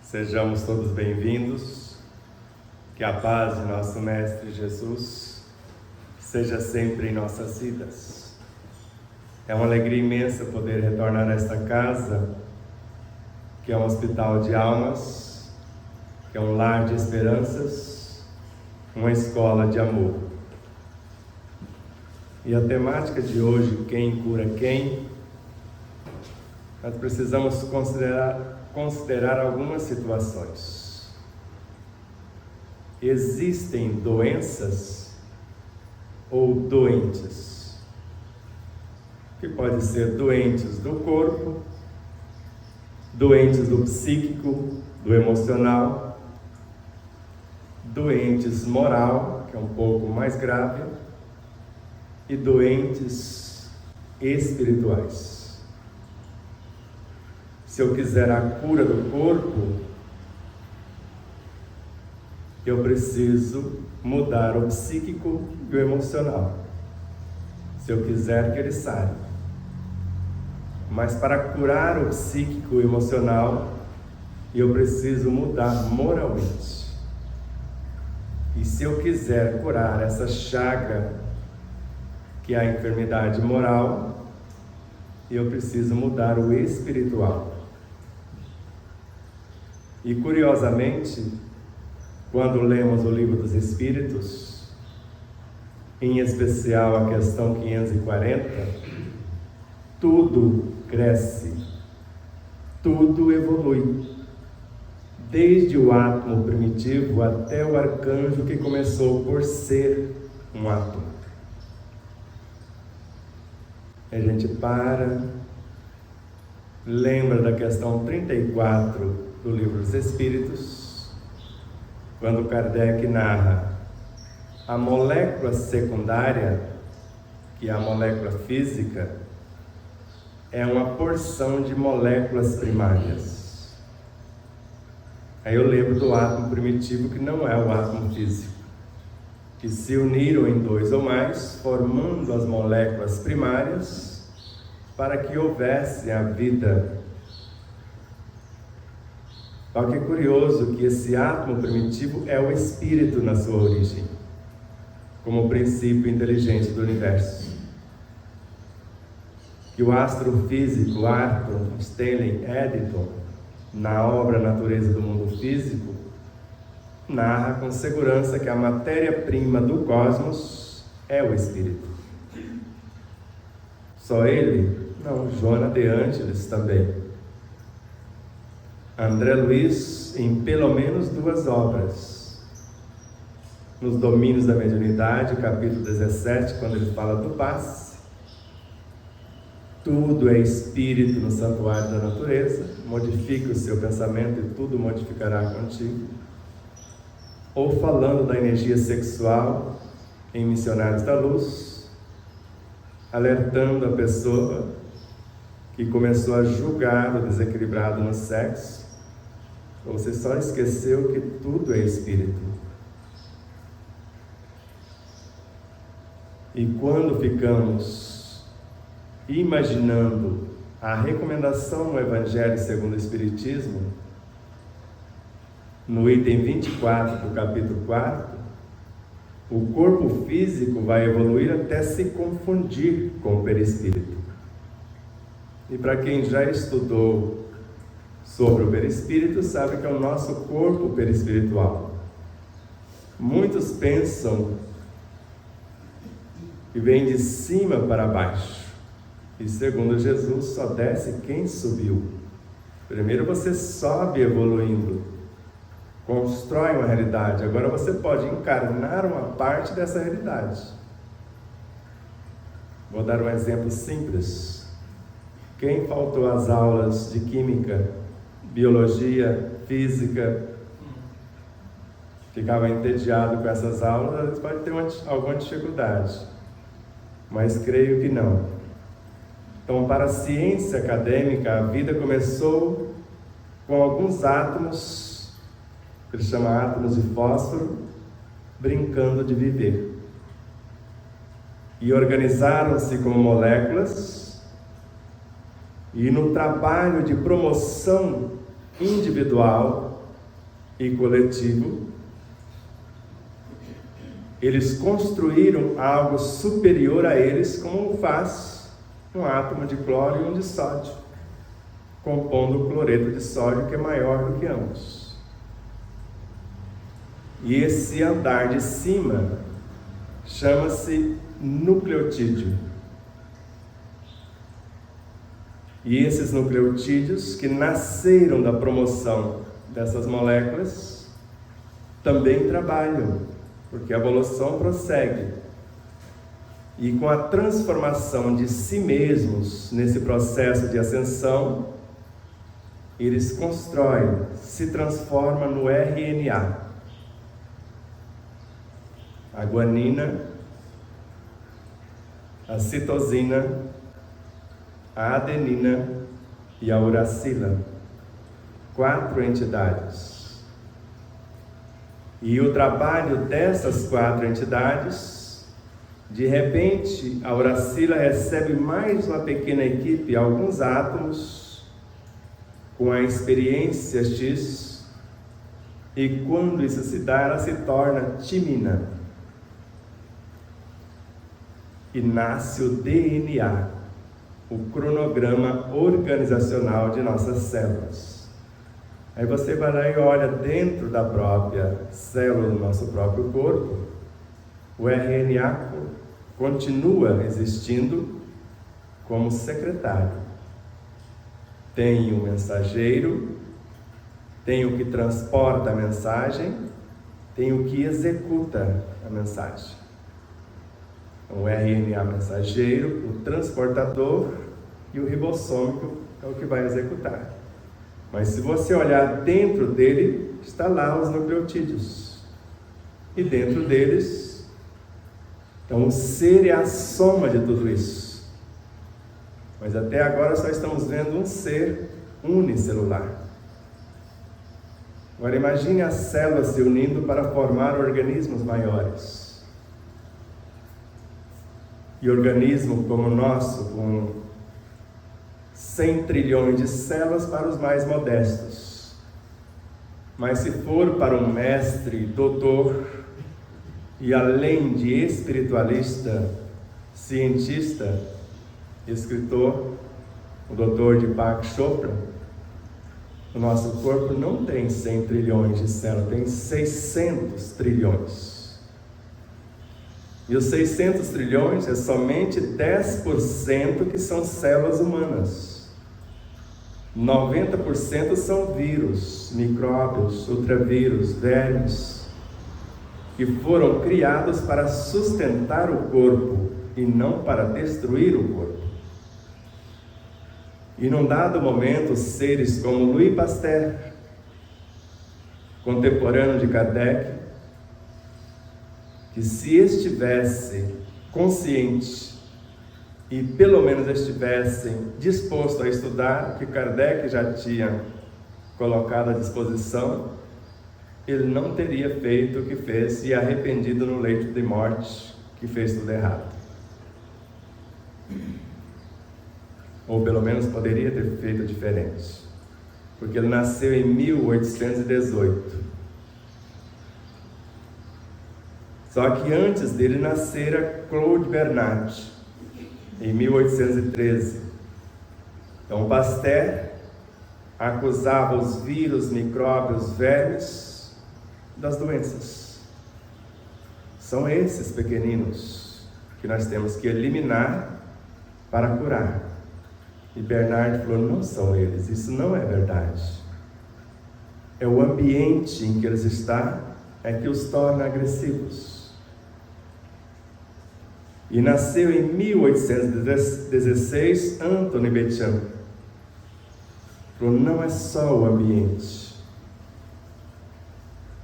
Sejamos todos bem-vindos, que a paz de nosso Mestre Jesus seja sempre em nossas vidas. É uma alegria imensa poder retornar a esta casa, que é um hospital de almas, que é um lar de esperanças, uma escola de amor. E a temática de hoje, quem cura quem, nós precisamos considerar algumas situações. Existem doenças ou doentes, que podem ser doentes do corpo, doentes do psíquico, do emocional, doentes moral, que é um pouco mais grave, e doentes espirituais. Se eu quiser a cura do corpo, eu preciso mudar o psíquico e o emocional. Se eu quiser que ele sare. Mas para curar o psíquico e o emocional, eu preciso mudar moralmente. E se eu quiser curar essa chaga, que é a enfermidade moral, eu preciso mudar o espiritual. E curiosamente, quando lemos o Livro dos Espíritos, em especial a questão 540, tudo cresce, tudo evolui, desde o átomo primitivo até o arcanjo que começou por ser um átomo. A gente lembra da questão 34 do Livro dos Espíritos, quando Kardec narra a molécula secundária, que é a molécula física, é uma porção de moléculas primárias. Aí eu lembro do átomo primitivo, que não é o átomo físico, que se uniram em dois ou mais, formando as moléculas primárias, para que houvesse a vida. Só que é curioso que esse átomo primitivo é o espírito na sua origem, como princípio inteligente do universo. Que o astrofísico Arthur Stanley Eddington, na obra Natureza do Mundo Físico, narra com segurança que a matéria-prima do cosmos é o espírito. Só ele? Não, Joana de Ângeles também. André Luiz, em pelo menos 2 obras, nos Domínios da Mediunidade, capítulo 17, quando ele fala do passe, tudo é espírito no santuário da natureza, modifica o seu pensamento e tudo modificará contigo. Ou falando da energia sexual em Missionários da Luz, alertando a pessoa que começou a julgar o desequilibrado no sexo. Você só esqueceu que tudo é espírito. E quando ficamos imaginando a recomendação no Evangelho segundo o Espiritismo, no item 24 do capítulo 4, o corpo físico vai evoluir até se confundir com o perispírito. E para quem já estudou sobre o perispírito, sabe que é o nosso corpo perispiritual. Muitos pensam que vem de cima para baixo, e segundo Jesus, só desce quem subiu. Primeiro você sobe evoluindo, constrói uma realidade, agora você pode encarnar uma parte dessa realidade. Vou dar um exemplo simples. Quem faltou às aulas de química, biologia, física, ficava entediado com essas aulas, às vezes pode ter alguma dificuldade, mas creio que não. Então, para a ciência acadêmica, a vida começou com alguns átomos, que ele chama átomos de fósforo, brincando de viver. E organizaram-se como moléculas, e no trabalho de promoção individual, e coletivo, eles construíram algo superior a eles, como faz um átomo de cloro e um de sódio, compondo o cloreto de sódio, que é maior do que ambos. E esse andar de cima chama-se nucleotídeo. E esses nucleotídeos, que nasceram da promoção dessas moléculas, também trabalham, porque a evolução prossegue. E com a transformação de si mesmos nesse processo de ascensão, eles constroem, se transformam no RNA. A guanina, a citosina, a adenina e a uracila. 4 entidades. E o trabalho dessas 4 entidades, de repente, a uracila recebe mais uma pequena equipe, alguns átomos, com a experiência X, e quando isso se dá, ela se torna timina. E nasce o DNA, o cronograma organizacional de nossas células. Aí você vai lá e olha dentro da própria célula do nosso próprio corpo, o RNA continua existindo como secretário. Tem o mensageiro, tem o que transporta a mensagem, tem o que executa a mensagem. O RNA mensageiro, o transportador e o ribossômico é o que vai executar. Mas se você olhar dentro dele, está lá os nucleotídeos. E dentro deles, então o ser é a soma de tudo isso. Mas até agora só estamos vendo um ser unicelular. Agora imagine as células se unindo para formar organismos maiores. E organismo como o nosso, com 100 trilhões de células para os mais modestos. Mas se for para um mestre, doutor, e além de espiritualista, cientista, escritor, o Dr. Deepak Chopra, o nosso corpo não tem 100 trilhões de células, tem 600 trilhões. E os 600 trilhões é somente 10% que são células humanas. 90% são vírus, micróbios, ultravírus, vermes, que foram criados para sustentar o corpo e não para destruir o corpo. E num dado momento, seres como Louis Pasteur, contemporâneo de Kardec, que se estivesse consciente e pelo menos estivessem disposto a estudar o que Kardec já tinha colocado à disposição, ele não teria feito o que fez e arrependido no leito de morte, que fez tudo errado. Ou pelo menos poderia ter feito diferente, porque ele nasceu em 1818. Só que antes dele nascera Claude Bernard, em 1813. Então Pasteur acusava os vírus, micróbios, vermes das doenças. São esses pequeninos que nós temos que eliminar para curar. E Bernard falou, não são eles, isso não é verdade. É o ambiente em que eles estão é que os torna agressivos. E nasceu em 1816 Anthony Béchamp. Falou, não é só o ambiente,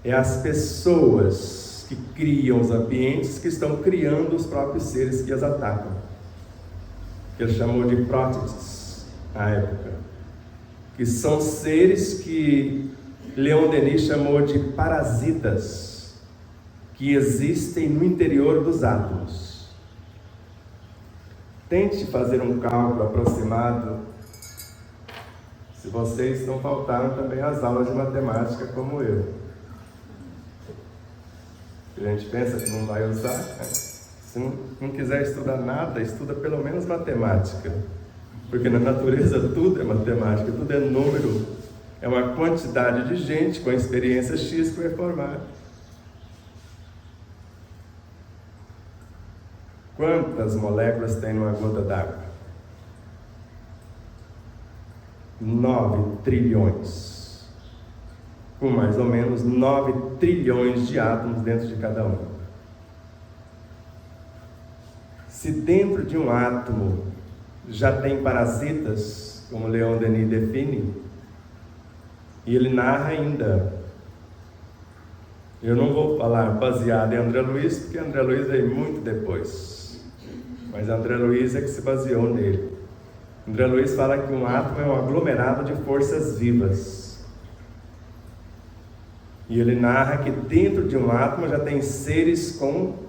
é as pessoas que criam os ambientes que estão criando os próprios seres que as atacam. Ele chamou de próteses na época, que são seres que Leon Denis chamou de parasitas, que existem no interior dos átomos. Tente fazer um cálculo aproximado, se vocês não faltaram também as aulas de matemática como eu. A gente pensa que não vai usar, né? Se não quiser estudar nada, estuda pelo menos matemática. Porque na natureza tudo é matemática, tudo é número. É uma quantidade de gente com a experiência X que vai formar. Quantas moléculas tem numa gota d'água? 9 trilhões. Com mais ou menos 9 trilhões de átomos dentro de cada um. Se dentro de um átomo já tem parasitas, como Leon Denis define, e ele narra ainda. Eu não vou falar baseado em André Luiz, porque André Luiz veio muito depois. Mas André Luiz é que se baseou nele. André Luiz fala que um átomo é um aglomerado de forças vivas. E ele narra que dentro de um átomo já tem seres com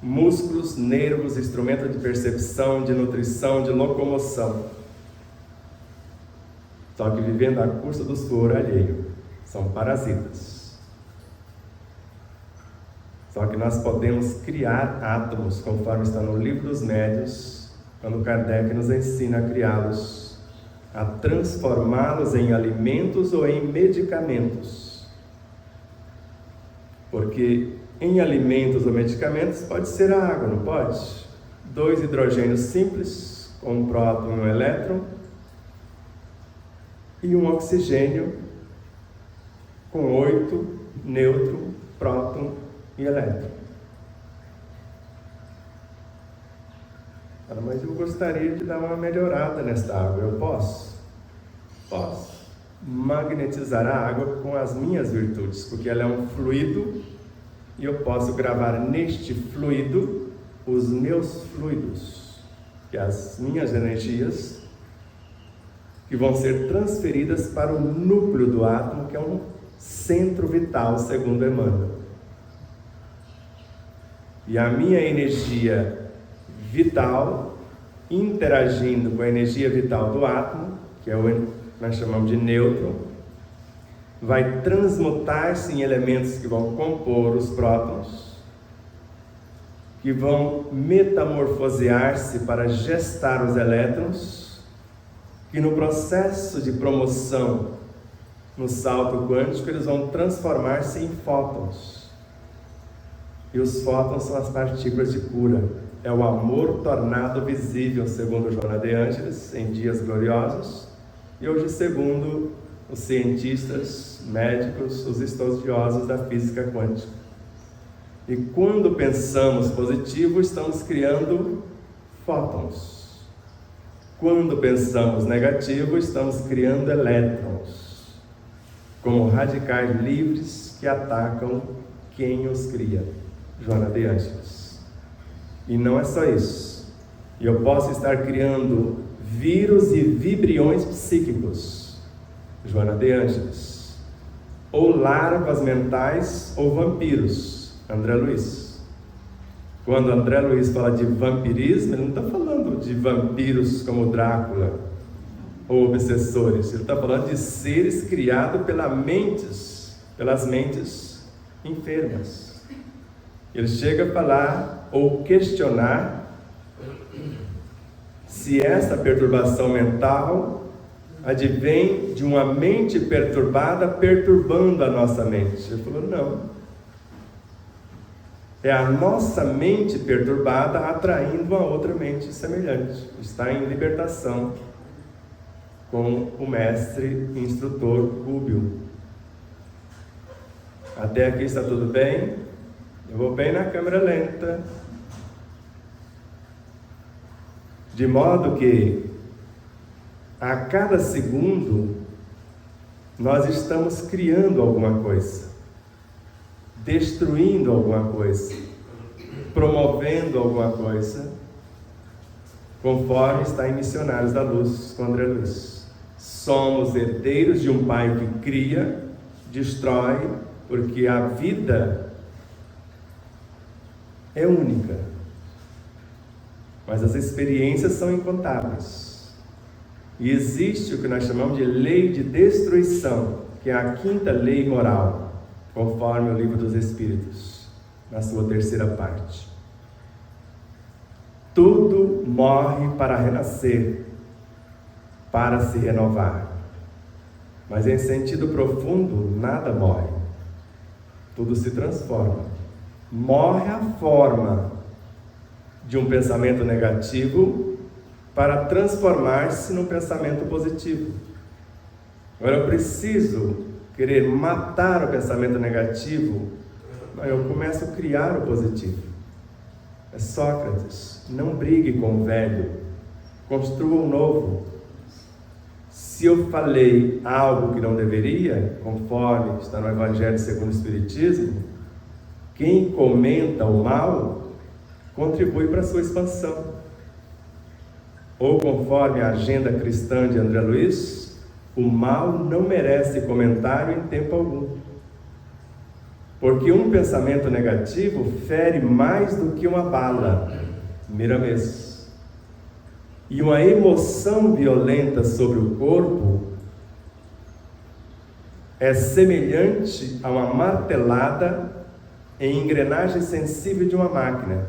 músculos, nervos, instrumentos de percepção, de nutrição, de locomoção. Só que vivendo à custa do suor alheio. São parasitas. Só que nós podemos criar átomos, conforme está no Livro dos Médiuns, quando Kardec nos ensina a criá-los, a transformá-los em alimentos ou em medicamentos. Porque em alimentos ou medicamentos pode ser a água, não pode? 2 hidrogênios simples, com um próton e um elétron, e um oxigênio com 8 nêutron, próton e elétron. Mas eu gostaria de dar uma melhorada nesta água. Eu posso? Posso magnetizar a água com as minhas virtudes, porque ela é um fluido e eu posso gravar neste fluido os meus fluidos, que as minhas energias, que vão ser transferidas para o núcleo do átomo, que é um centro vital, segundo Emmanuel. E a minha energia vital, interagindo com a energia vital do átomo, que é o que nós chamamos de nêutron, vai transmutar-se em elementos que vão compor os prótons, que vão metamorfosear-se para gestar os elétrons, que no processo de promoção no salto quântico eles vão transformar-se em fótons. E os fótons são as partículas de cura. É o amor tornado visível, segundo Joana de Ângeles, em Dias Gloriosos, e hoje segundo os cientistas, médicos, os estudiosos da física quântica. E quando pensamos positivo, estamos criando fótons. Quando pensamos negativo, estamos criando elétrons, como radicais livres que atacam quem os cria. Joana de Ângeles. E não é só isso. Eu posso estar criando vírus e vibriões psíquicos. Joana de Ângeles. Ou larvas mentais ou vampiros. André Luiz. Quando André Luiz fala de vampirismo, ele não está falando de vampiros como Drácula ou obsessores. Ele está falando de seres criados pelas mentes enfermas. Ele chega a falar ou questionar se esta perturbação mental advém de uma mente perturbada perturbando a nossa mente. Ele falou, não. É a nossa mente perturbada atraindo uma outra mente semelhante. Está em libertação com o mestre instrutor Rúbio. Até aqui está tudo bem? Eu vou bem na câmera lenta. De modo que a cada segundo nós estamos criando alguma coisa, destruindo alguma coisa, promovendo alguma coisa, conforme está em Missionários da Luz com André Luiz. Somos herdeiros de um pai que cria, destrói, porque a vida é única, mas as experiências são incontáveis. E existe o que nós chamamos de lei de destruição, que é a 5ª lei moral, conforme o Livro dos Espíritos. na sua terceira parte. Tudo morre para renascer, para se renovar. Mas em sentido profundo, nada morre. Tudo se transforma. Morre a forma de um pensamento negativo para transformar-se num pensamento positivo. Agora eu preciso querer matar o pensamento negativo, eu começo a criar o positivo. É Sócrates, não brigue com o velho, construa um novo. Se eu falei algo que não deveria, conforme está no Evangelho segundo o Espiritismo, quem comenta o mal contribui para a sua expansão. Ou conforme a agenda cristã de André Luiz, o mal não merece comentário em tempo algum. Porque um pensamento negativo fere mais do que uma bala, Miramês. E uma emoção violenta sobre o corpo é semelhante a uma martelada em engrenagem sensível de uma máquina.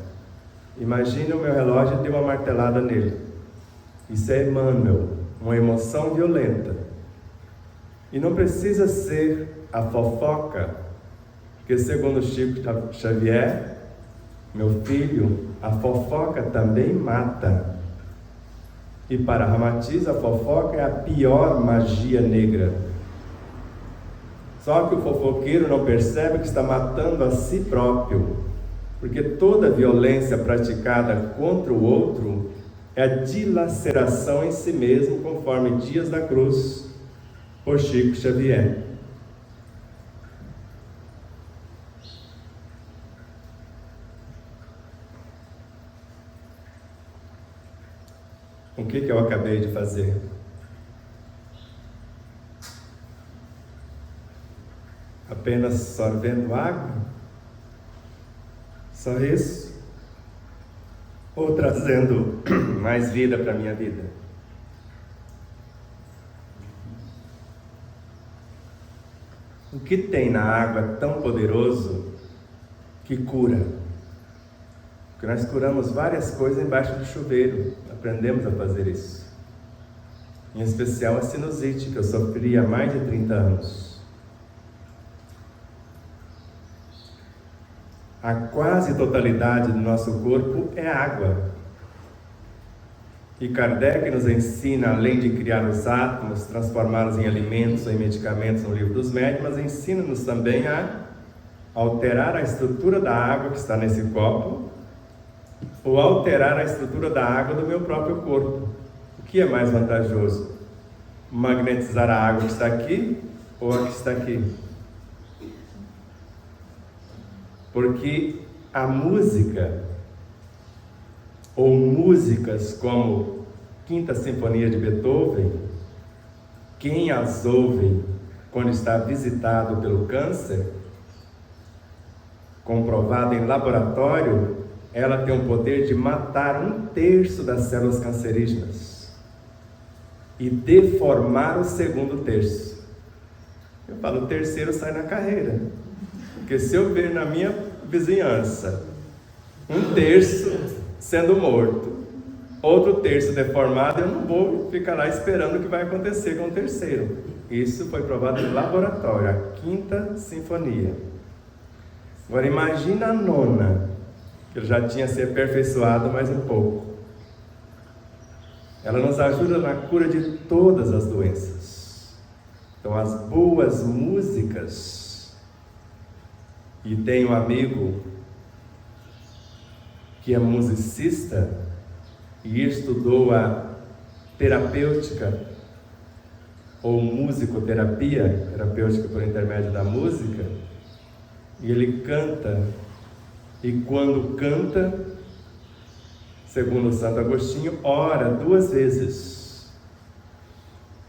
Imagine o meu relógio ter uma martelada nele. Isso é Emmanuel, uma emoção violenta. E não precisa ser a fofoca, porque segundo Chico Xavier, meu filho, a fofoca também mata. E para Ramatiz, a fofoca é a pior magia negra. Só que o fofoqueiro não percebe que está matando a si próprio, porque toda violência praticada contra o outro é a dilaceração em si mesmo, conforme Dias da Cruz, por Chico Xavier. O que eu acabei de fazer? Apenas sorvendo água? Só isso? Ou trazendo mais vida para a minha vida? O que tem na água tão poderoso que cura? Porque nós curamos várias coisas embaixo do chuveiro, aprendemos a fazer isso. Em especial a sinusite, que eu sofri há mais de 30 anos. A quase totalidade do nosso corpo é água. E Kardec nos ensina, além de criar os átomos, transformá-los em alimentos ou em medicamentos no Livro dos Médiuns, mas ensina-nos também a alterar a estrutura da água que está nesse copo, ou alterar a estrutura da água do meu próprio corpo. O que é mais vantajoso? Magnetizar a água que está aqui ou a que está aqui? Porque a música, ou músicas como Quinta Sinfonia de Beethoven, quem as ouve quando está visitado pelo câncer, comprovado em laboratório, ela tem o poder de matar 1/3 das células cancerígenas e deformar o segundo terço. Eu falo, o terceiro sai na carreira, porque se eu ver na minha vizinhança 1/3 sendo morto, outro terço deformado, eu não vou ficar lá esperando o que vai acontecer com o terceiro. Isso foi provado em laboratório, a Quinta Sinfonia. Agora imagina a nona, que ele já tinha se aperfeiçoado mais um pouco. Ela nos ajuda na cura de todas as doenças. Então as boas músicas, e tenho um amigo que é musicista e estudou a terapêutica ou musicoterapia, terapêutica por intermédio da música, e ele canta, e quando canta, segundo Santo Agostinho, ora 2 vezes.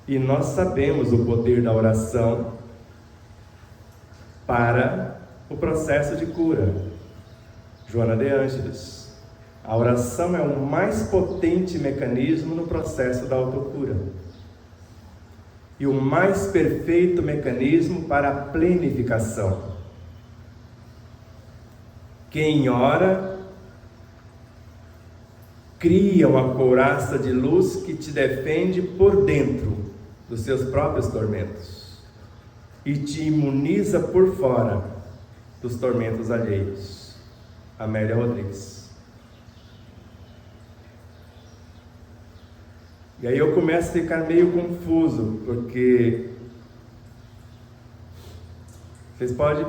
E nós sabemos o poder da oração para o processo de cura. Joana de Ângeles, a oração é o mais potente mecanismo no processo da autocura e o mais perfeito mecanismo para a plenificação. Quem ora, cria uma couraça de luz que te defende por dentro dos seus próprios tormentos e te imuniza por fora dos tormentos alheios. Amélia Rodrigues. E aí eu começo a ficar meio confuso, porque vocês podem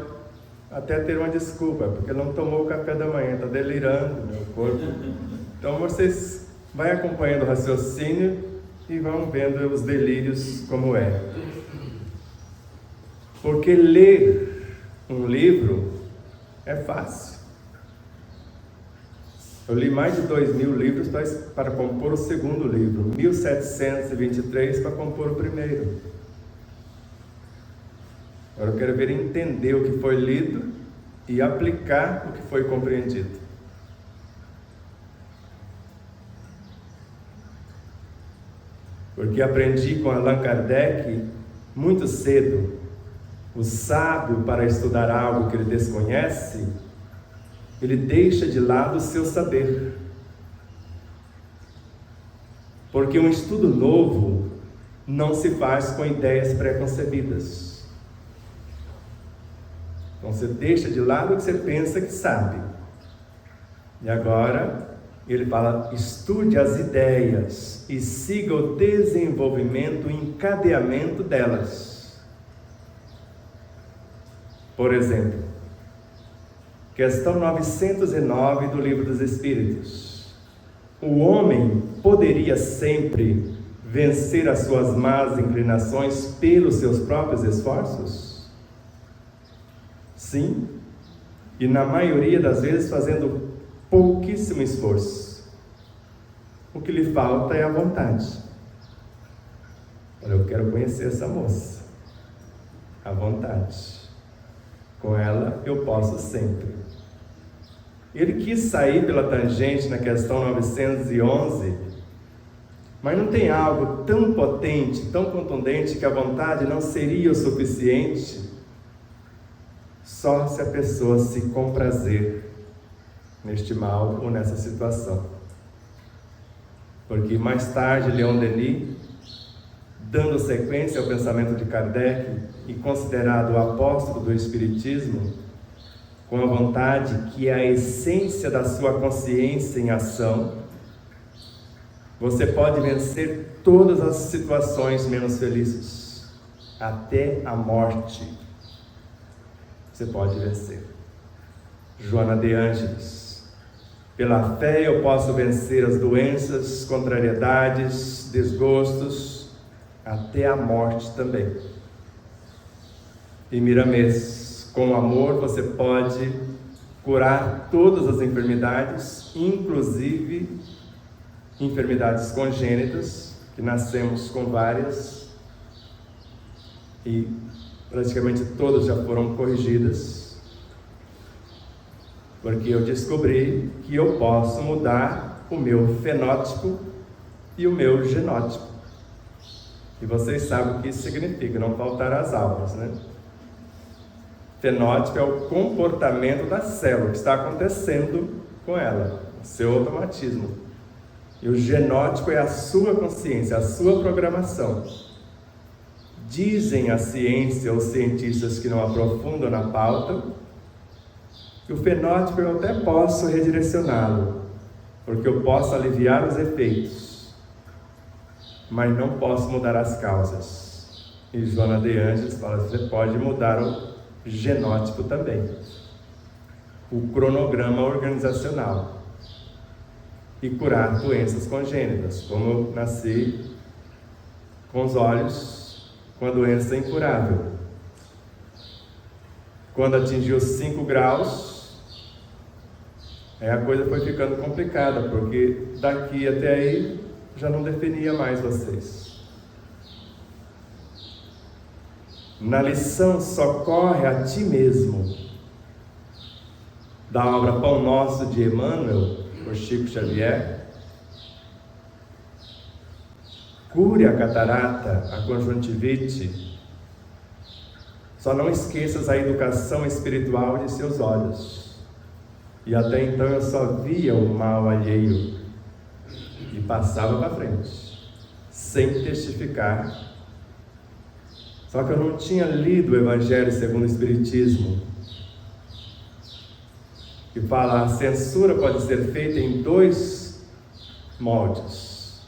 até ter uma desculpa, porque não tomou o café da manhã, está delirando meu corpo. Então vocês vão acompanhando o raciocínio e vão vendo os delírios como é. Porque ler um livro é fácil. Eu li mais de 2.000 livros para compor o segundo livro, 1723 para compor o primeiro. Agora eu quero ver entender o que foi lido e aplicar o que foi compreendido. Porque aprendi com Allan Kardec muito cedo, o sábio, para estudar algo que ele desconhece, ele deixa de lado o seu saber. Porque um estudo novo não se faz com ideias pré-concebidas. Então você deixa de lado o que você pensa que sabe. E agora ele fala: estude as ideias e siga o desenvolvimento, o encadeamento delas. Por exemplo, questão 909 do Livro dos Espíritos. O homem poderia sempre vencer as suas más inclinações pelos seus próprios esforços? Sim, e na maioria das vezes fazendo pouquíssimo esforço. O que lhe falta é a vontade. Olha, eu quero conhecer essa moça. A vontade. Com ela eu posso sempre. Ele quis sair pela tangente na questão 911, mas não tem algo tão potente, tão contundente, que a vontade não seria o suficiente, só se a pessoa se comprazer neste mal ou nessa situação. Porque mais tarde Leon Denis, dando sequência ao pensamento de Kardec e considerado o apóstolo do Espiritismo, com a vontade que é a essência da sua consciência em ação, você pode vencer todas as situações menos felizes, até a morte. Você pode vencer. Joana de Ângeles: pela fé eu posso vencer as doenças, contrariedades, desgostos, até a morte também. E Miramês: com amor você pode curar todas as enfermidades, inclusive enfermidades congênitas, que nascemos com várias, e praticamente todas já foram corrigidas, porque eu descobri que eu posso mudar o meu fenótipo e o meu genótipo. E vocês sabem o que isso significa, não faltar às aulas, né? Fenótipo é o comportamento da célula, o que está acontecendo com ela, o seu automatismo. E o genótipo é a sua consciência, a sua programação. Dizem a ciência, os cientistas que não aprofundam na pauta, que o fenótipo eu até posso redirecioná-lo, porque eu posso aliviar os efeitos, mas não posso mudar as causas. E Joana de Ângeles fala: você pode mudar o genótipo também, o cronograma organizacional, e curar doenças congênitas, como eu nasci com os olhos com a doença incurável. Quando atingiu 5 graus, a coisa foi ficando complicada, porque daqui até aí já não definia mais vocês. Na lição Socorre a Ti Mesmo, da obra Pão Nosso de Emmanuel, por Chico Xavier, cure a catarata, a conjuntivite. Só não esqueças a educação espiritual de seus olhos. E até então eu só via o mal alheio e passava para frente, sem testificar. Só que eu não tinha lido o Evangelho segundo o Espiritismo, que fala: a censura pode ser feita em 2 moldes.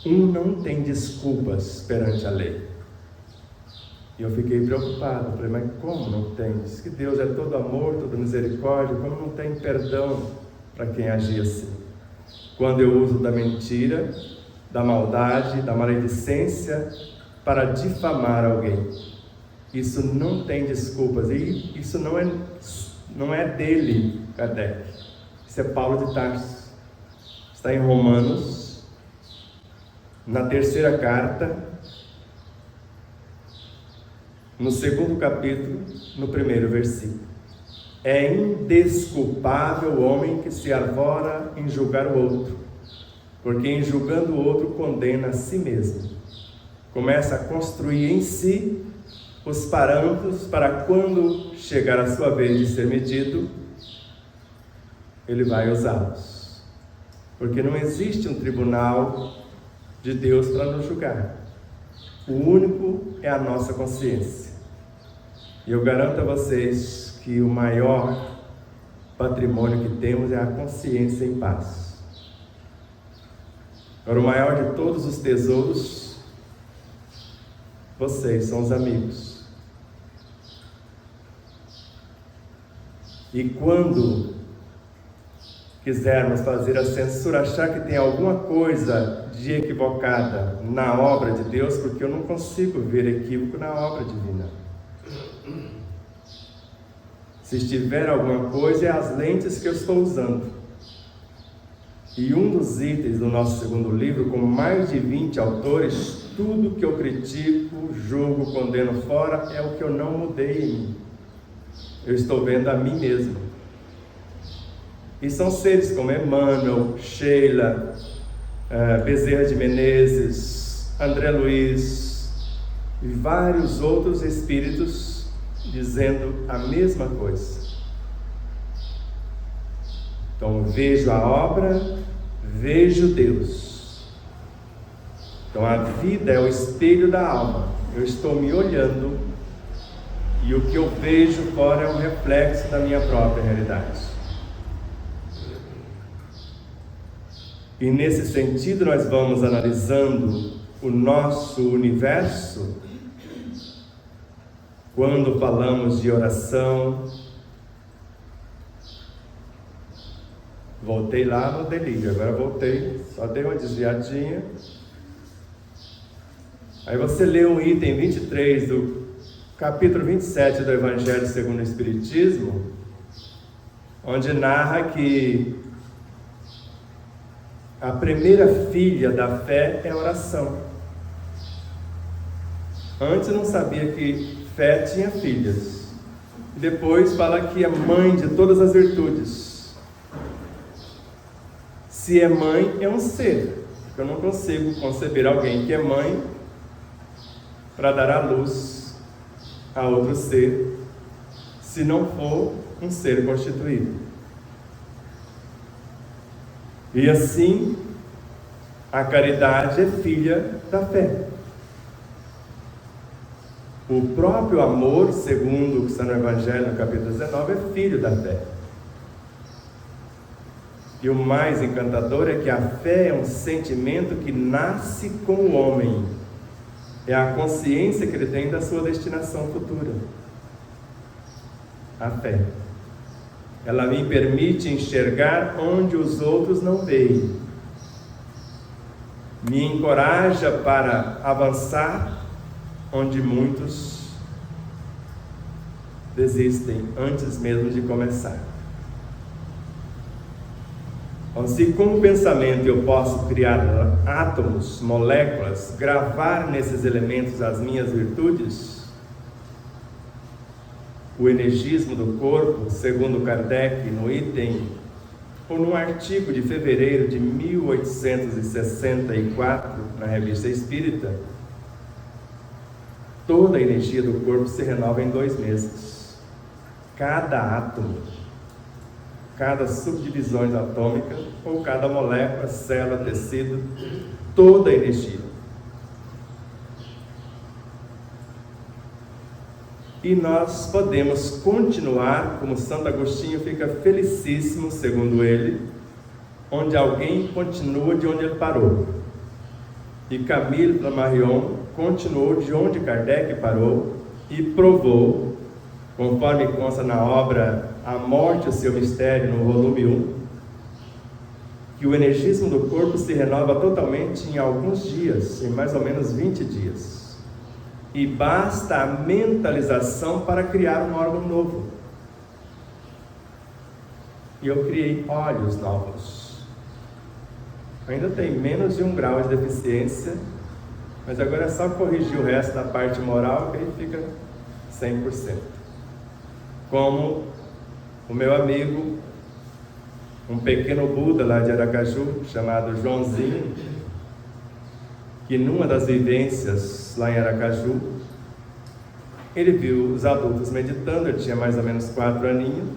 Um não tem desculpas perante a lei. E eu fiquei preocupado, falei: mas como não tem? Diz que Deus é todo amor, toda misericórdia, como não tem perdão para quem agir assim? Quando eu uso da mentira, da maldade, da maledicência para difamar alguém, isso não tem desculpas. E isso não é dele, Kardec. Isso é Paulo de Tarso. Está em Romanos, na 3ª carta, no 2º capítulo, no 1º versículo. É indesculpável o homem que se arvora em julgar o outro, porque em julgando o outro condena a si mesmo. Começa a construir em si os parâmetros para quando chegar a sua vez de ser medido, ele vai usá-los. Porque não existe um tribunal de Deus para nos julgar. O único é a nossa consciência. E eu garanto a vocês que o maior patrimônio que temos é a consciência em paz. Agora, o maior de todos os tesouros, vocês são os amigos. E quando quisermos fazer a censura, achar que tem alguma coisa de equivocada na obra de Deus, porque eu não consigo ver equívoco na obra divina. Se estiver alguma coisa, é as lentes que eu estou usando. E um dos itens do nosso 2º livro, com mais de 20 autores, tudo que eu critico, julgo, condeno fora, é o que eu não mudei em mim. Eu estou vendo a mim mesmo. E são seres como Emmanuel, Sheila, Bezerra de Menezes, André Luiz e vários outros espíritos dizendo a mesma coisa. Então vejo a obra, vejo Deus. Então a vida é o espelho da alma. Eu estou me olhando e o que eu vejo fora é um reflexo da minha própria realidade. E nesse sentido nós vamos analisando o nosso universo. Quando falamos de oração, voltei lá no delírio, agora voltei, só dei uma desviadinha. Aí você lê o item 23 do capítulo 27 do Evangelho segundo o Espiritismo, onde narra que a primeira filha da fé é a oração. Antes não sabia que fé tinha filhas. Depois fala que é mãe de todas as virtudes. Se é mãe, é um ser. Eu não consigo conceber alguém que é mãe para dar à luz a outro ser, se não for um ser constituído. E assim, a caridade é filha da fé. O próprio amor, segundo o que está no Evangelho, no capítulo 19, é filho da fé. E o mais encantador é que a fé é um sentimento que nasce com o homem. É a consciência que ele tem da sua destinação futura. A fé. Ela me permite enxergar onde os outros não veem. Me encoraja para avançar onde muitos desistem antes mesmo de começar. Então, se com o pensamento eu posso criar átomos, moléculas, gravar nesses elementos as minhas virtudes, o energismo do corpo, segundo Kardec, no item, ou num artigo de fevereiro de 1864, na Revista Espírita, toda a energia do corpo se renova em 2 meses. Cada átomo. cada subdivisão atômica, ou cada molécula, célula, tecido, toda a energia. E nós podemos continuar, como Santo Agostinho fica felicíssimo, segundo ele, onde alguém continua de onde ele parou. E Camille Flammarion continuou de onde Kardec parou e provou, conforme consta na obra A Morte e o Seu Mistério, no volume 1, que o energismo do corpo se renova totalmente em alguns dias, em mais ou menos 20 dias. E basta a mentalização para criar um órgão novo. E eu criei olhos novos. Ainda tem menos de 1 grau de deficiência, mas agora é só corrigir o resto da parte moral que aí fica 100%. Como o meu amigo, um pequeno Buda lá de Aracaju, chamado Joãozinho, que numa das vivências lá em Aracaju, ele viu os adultos meditando, ele tinha mais ou menos 4 aninhos,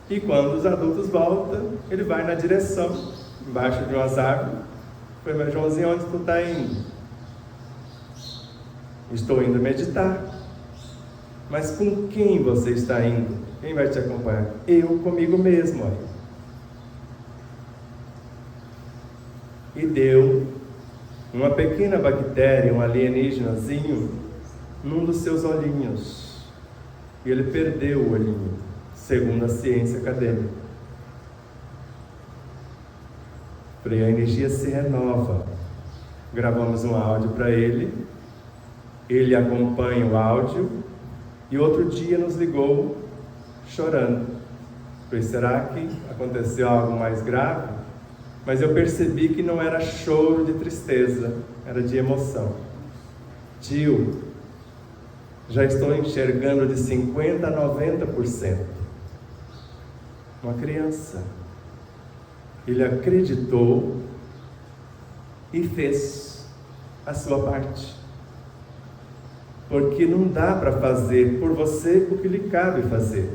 e quando os adultos voltam, ele vai na direção, embaixo de umas árvores. Eu falei: mas Joãozinho, onde tu está indo? Estou indo meditar. Mas com quem você está indo? Quem vai te acompanhar? Eu comigo mesmo. Aí. E deu uma pequena bactéria, um alienígenazinho, num dos seus olhinhos. E ele perdeu o olhinho, segundo a ciência acadêmica. Falei: a energia se renova. Gravamos um áudio para ele, ele acompanha o áudio, e outro dia nos ligou chorando. Falei: será que aconteceu algo mais grave? Mas eu percebi que não era choro de tristeza, era de emoção. Tio, já estou enxergando de 50% a 90%. Uma criança. Ele acreditou e fez a sua parte. Porque não dá para fazer por você o que lhe cabe fazer.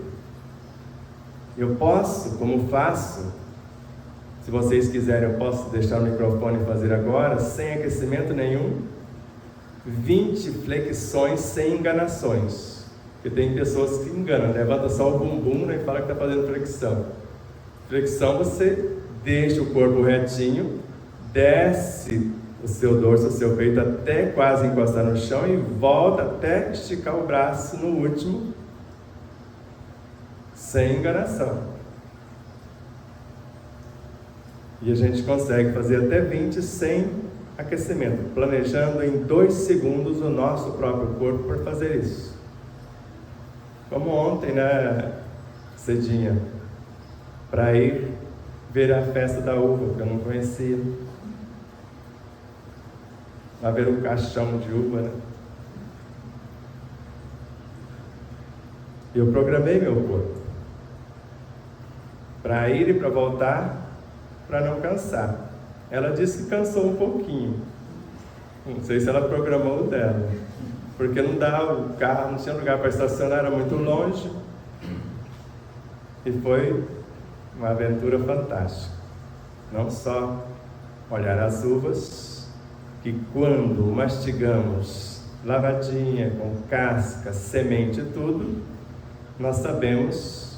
Eu posso, como faço. Se vocês quiserem, eu posso deixar o microfone e fazer agora, sem aquecimento nenhum, 20 flexões sem enganações. Porque tem pessoas que enganam, levanta só o bumbum, né, e fala que está fazendo flexão. Flexão, você deixa o corpo retinho, desce o seu dorso, o seu peito até quase encostar no chão e volta até esticar o braço no último, sem enganação. E a gente consegue fazer até 20 sem aquecimento, planejando em 2 segundos o nosso próprio corpo para fazer isso. Como ontem, né, cedinha, para ir ver a festa da uva, que eu não conhecia. Lá ver o caixão de uva, né? Eu programei meu corpo para ir e para voltar, para não cansar. Ela disse que cansou um pouquinho. Não sei se ela programou o dela, porque não dava, o carro não tinha lugar para estacionar, era muito longe. E foi uma aventura fantástica. Não só olhar as uvas, que quando mastigamos lavadinha, com casca, semente e tudo, nós sabemos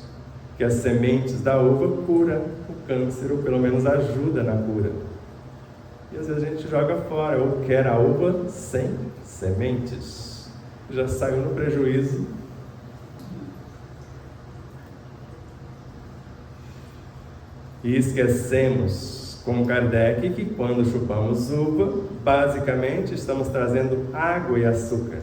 que as sementes da uva curam o câncer, ou pelo menos ajuda na cura. E às vezes a gente joga fora, ou quer a uva sem sementes. Já saiu no prejuízo. E esquecemos, com Kardec, que quando chupamos uva, basicamente estamos trazendo água e açúcar.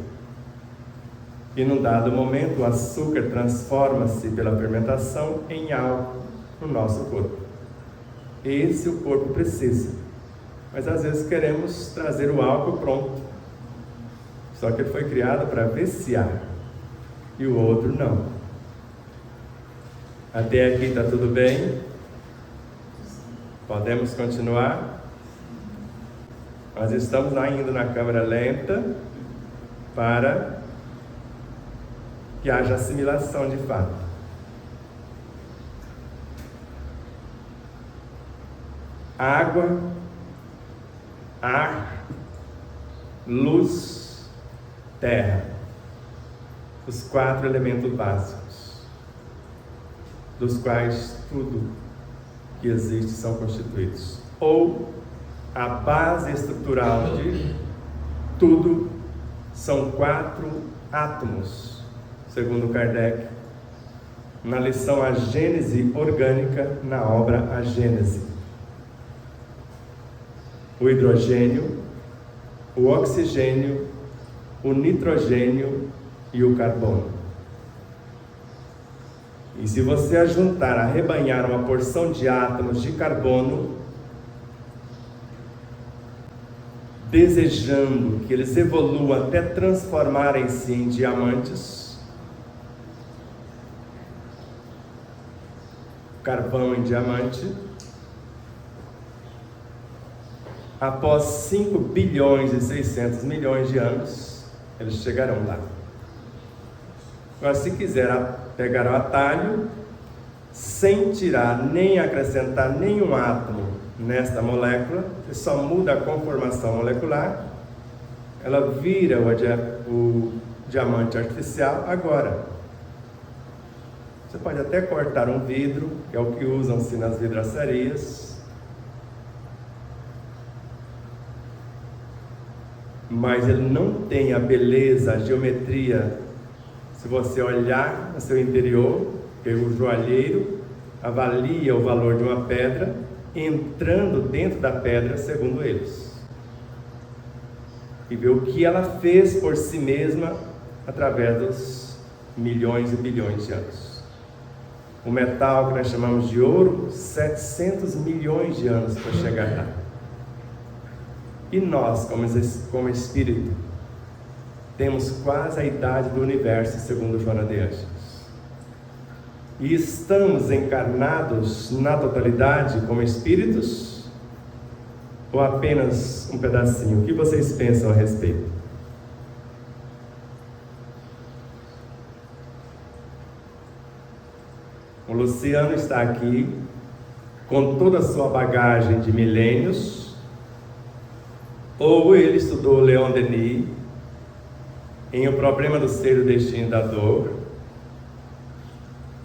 E num dado momento o açúcar transforma-se pela fermentação em álcool no nosso corpo. Esse o corpo precisa. Mas às vezes queremos trazer o álcool pronto. Só que ele foi criado para viciar. E o outro não. Até aqui está tudo bem? Podemos continuar? Nós estamos ainda na câmera lenta para que haja assimilação de fato. água, ar, luz, terra. Os 4 elementos básicos, dos quais tudo que existe são constituídos. Ou a base estrutural de tudo são 4 átomos, segundo Kardec, na lição A Gênese Orgânica, na obra A Gênese. O hidrogênio, o oxigênio, o nitrogênio e o carbono. E se você ajuntar, arrebanhar uma porção de átomos de carbono, desejando que eles evoluam até transformarem-se em diamantes, carvão em diamante, após 5 bilhões e 600 milhões de anos, eles chegarão lá. Agora, se quiser pegar o atalho, sem tirar nem acrescentar nenhum átomo nesta molécula, você só muda a conformação molecular, ela vira o diamante artificial agora. Você pode até cortar um vidro, que é o que usam-se nas vidraçarias, mas ele não tem a beleza, a geometria. Se você olhar no seu interior, que o joalheiro avalia o valor de uma pedra entrando dentro da pedra, segundo eles, e vê o que ela fez por si mesma através dos milhões e bilhões de anos. O metal que nós chamamos de ouro, 700 milhões de anos para chegar lá. E nós, como espírito, temos quase a idade do universo, segundo Joana de Ângeles. E estamos encarnados na totalidade como espíritos? Ou apenas um pedacinho? O que vocês pensam a respeito? O Luciano está aqui com toda a sua bagagem de milênios, ou ele estudou Leon Denis em O Problema do Ser e o Destino da Dor,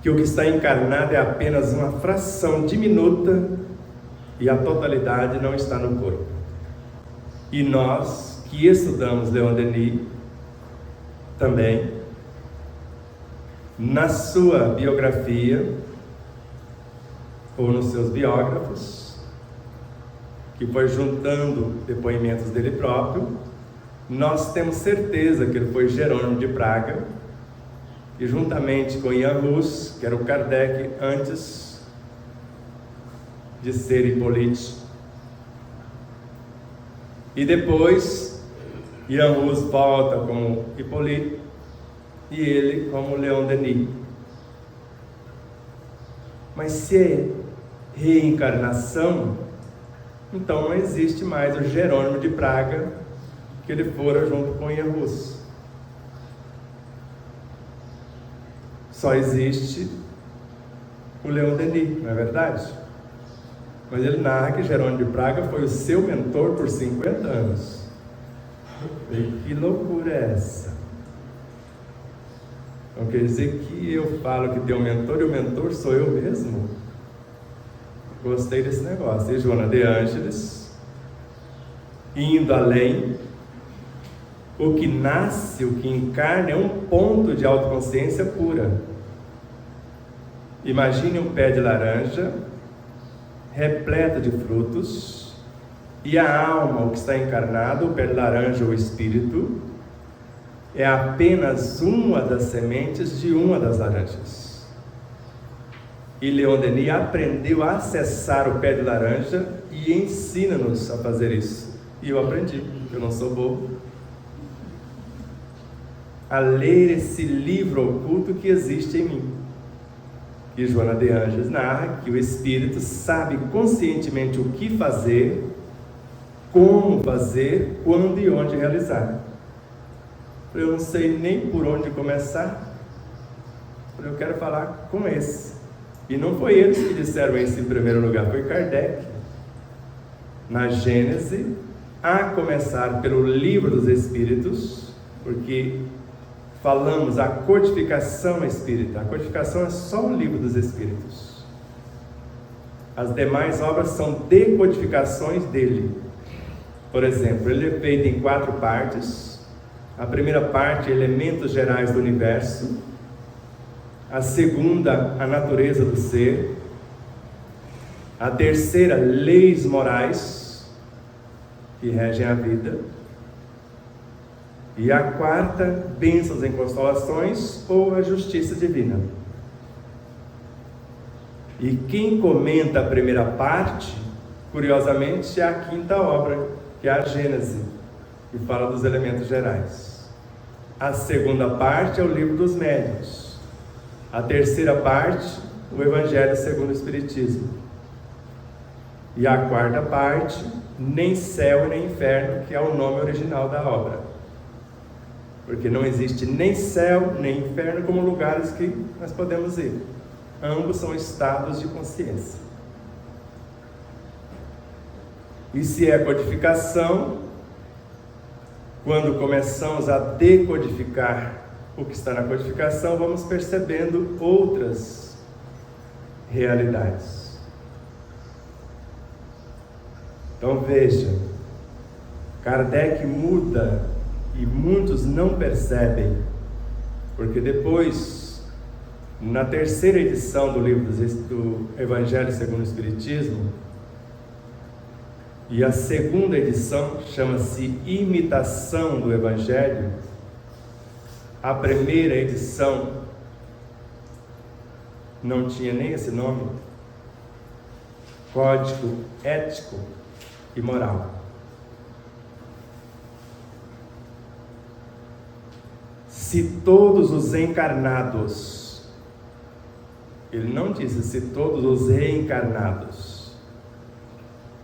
que o que está encarnado é apenas uma fração diminuta e a totalidade não está no corpo. E nós que estudamos Leon Denis também, na sua biografia ou nos seus biógrafos, que foi juntando depoimentos dele próprio, nós temos certeza que ele foi Jerônimo de Praga, e juntamente com Jan Hus, que era o Kardec antes de ser Hippolyte, e depois Jan Hus volta como Hippolyte e ele como Leon Denis. Mas se é reencarnação, então não existe mais o Jerônimo de Praga, que ele fora junto com Jan Hus. Só existe o Leon Denis, não é verdade? Mas ele narra que Jerônimo de Praga foi o seu mentor por 50 anos. E que loucura é essa? Então quer dizer que eu falo que tem um mentor e o mentor sou eu mesmo? Gostei desse negócio. E Joana de Ângeles, indo além, o que nasce, o que encarna é um ponto de autoconsciência pura. Imagine um pé de laranja repleto de frutos, e a alma, o que está encarnado, o pé de laranja, o espírito, é apenas uma das sementes de uma das laranjas. E Leon Denis aprendeu a acessar o pé de laranja e ensina-nos a fazer isso. E eu aprendi, eu não sou bobo, a ler esse livro oculto que existe em mim. E Joana de Ângeles narra que o espírito sabe conscientemente o que fazer, como fazer, quando e onde realizar. Eu não sei nem por onde começar, eu quero falar com esse. E não foi eles que disseram isso em primeiro lugar, foi Kardec. na Gênese, a começar pelo Livro dos Espíritos, porque falamos a codificação espírita. A codificação é só o Livro dos Espíritos. As demais obras são decodificações dele. Por exemplo, ele é feito em 4 partes. A primeira parte, elementos gerais do universo. A segunda, a natureza do ser. A terceira, leis morais que regem a vida. E a quarta, bênçãos em constelações ou a justiça divina. E quem comenta a primeira parte, curiosamente, é a 5ª obra, que é a Gênese, que fala dos elementos gerais. A segunda parte é o Livro dos Médiuns. A terceira parte, o Evangelho segundo o Espiritismo. E a 4ª parte, nem céu e nem inferno, que é o nome original da obra. Porque não existe nem céu nem inferno como lugares que nós podemos ir. Ambos são estados de consciência. E se é codificação, quando começamos a decodificar o que está na codificação, vamos percebendo outras realidades. Então veja, Kardec muda e muitos não percebem, porque depois, na terceira edição do livro do Evangelho segundo o Espiritismo, e a segunda edição chama-se Imitação do Evangelho, a primeira edição não tinha nem esse nome, Código Ético e Moral. Se todos os encarnados, ele não disse se todos os reencarnados,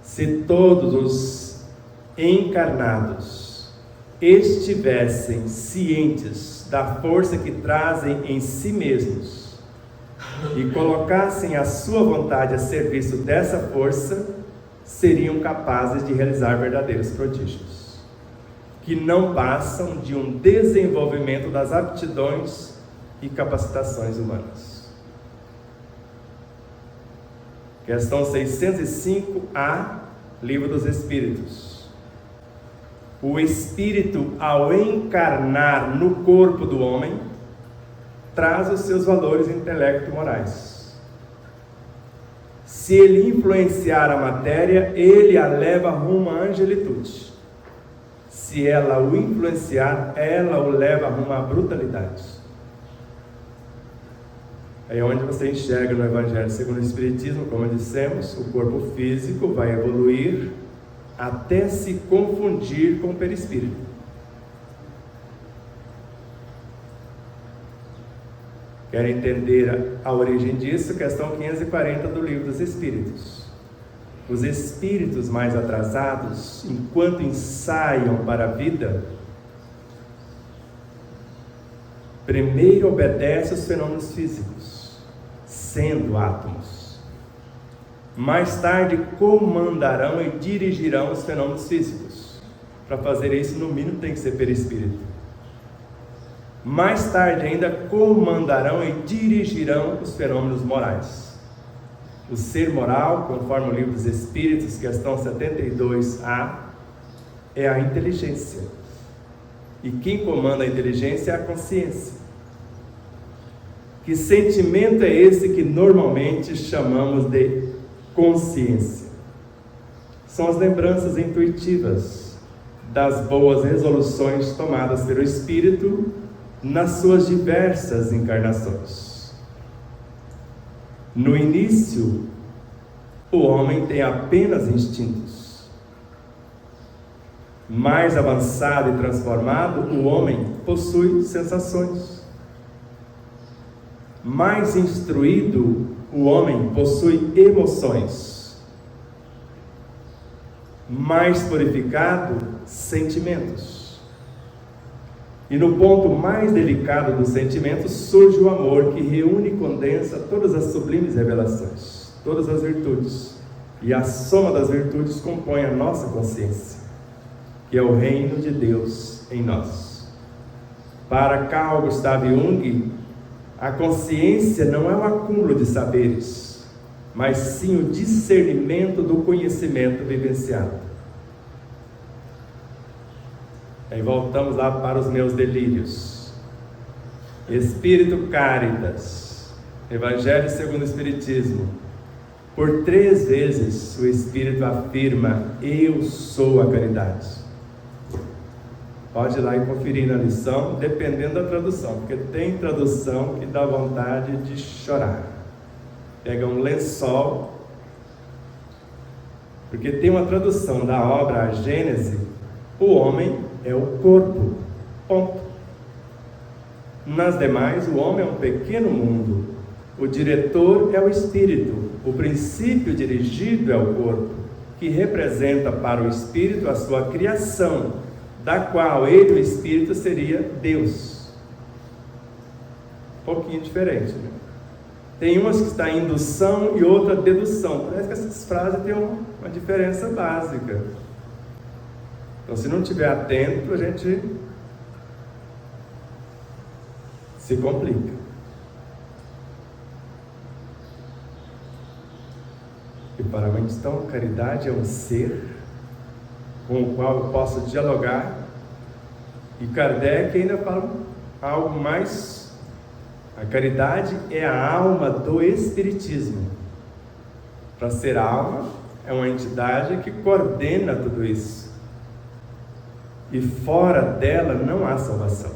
se todos os encarnados estivessem cientes da força que trazem em si mesmos e colocassem a sua vontade a serviço dessa força, seriam capazes de realizar verdadeiros prodígios, que não passam de um desenvolvimento das aptidões e capacitações humanas. Questão 605A, Livro dos Espíritos. O espírito, ao encarnar no corpo do homem, traz os seus valores intelecto-morais. Se ele influenciar a matéria, ele a leva rumo à angelitude. Se ela o influenciar, ela o leva rumo à brutalidade. É onde você enxerga no Evangelho segundo o Espiritismo, como dissemos, o corpo físico vai evoluir até se confundir com o perispírito. Quer entender a origem disso? Questão 540 do Livro dos Espíritos. Os espíritos mais atrasados, enquanto ensaiam para a vida, primeiro obedecem aos fenômenos físicos, sendo átomos. Mais tarde comandarão e dirigirão os fenômenos físicos. Para fazer isso, no mínimo, tem que ser perispírito. Mais tarde ainda comandarão e dirigirão os fenômenos morais. O ser moral, conforme o Livro dos Espíritos, questão 72A, é a inteligência. E quem comanda a inteligência é a consciência. Que sentimento é esse que normalmente chamamos de consciência? São as lembranças intuitivas das boas resoluções tomadas pelo espírito nas suas diversas encarnações. No início, o homem tem apenas instintos. Mais avançado e transformado, o homem possui sensações. Mais instruído, o homem possui emoções. Mais purificado, sentimentos. E no ponto mais delicado dos sentimentos surge o amor, que reúne e condensa todas as sublimes revelações, todas as virtudes E a soma das virtudes compõe a nossa consciência, que é o reino de Deus em nós. Para Carl Gustav Jung, a consciência não é um acúmulo de saberes, mas sim o discernimento do conhecimento vivenciado. Aí voltamos lá para os meus delírios. Espírito Caritas, Evangelho segundo o Espiritismo. Por 3 vezes o Espírito afirma: eu sou a caridade. Pode ir lá e conferir na lição, dependendo da tradução, porque tem tradução que dá vontade de chorar. Pega um lençol, porque tem uma tradução da obra A Gênese: o homem é o corpo, ponto. Nas demais, o homem é um pequeno mundo, o diretor é o espírito, o princípio dirigido é o corpo, que representa para o espírito a sua criação, da qual ele, o espírito, seria Deus. Um pouquinho diferente, né? Tem umas que está em indução e outra dedução. Parece que essas frases têm uma diferença básica. Então, se não estiver atento, a gente se complica. E para Winston, caridade é um ser com o qual eu posso dialogar. E Kardec ainda fala algo mais: a caridade é a alma do Espiritismo. Para ser alma, é uma entidade que coordena tudo isso. E fora dela não há salvação.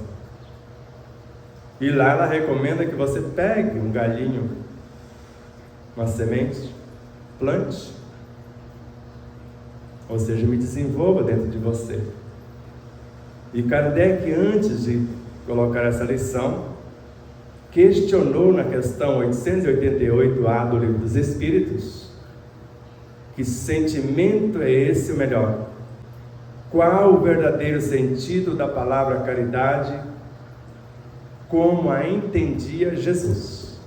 E lá ela recomenda que você pegue um galinho, uma semente, plante, ou seja, me desenvolva dentro de você. E Kardec, antes de colocar essa lição, questionou na questão 888A do Livro dos Espíritos: que sentimento é esse o melhor? Qual o verdadeiro sentido da palavra caridade, como a entendia Jesus?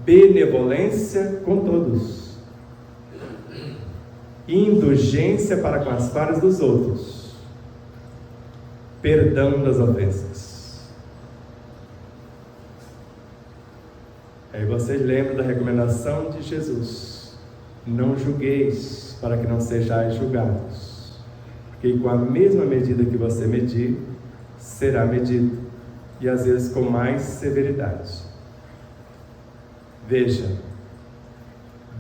Benevolência com todos, indulgência para com as falhas dos outros, perdão das ofensas. Aí vocês lembram da recomendação de Jesus: não julgueis, para que não sejais julgados, porque com a mesma medida que você medir, será medido, e às vezes com mais severidade. Veja,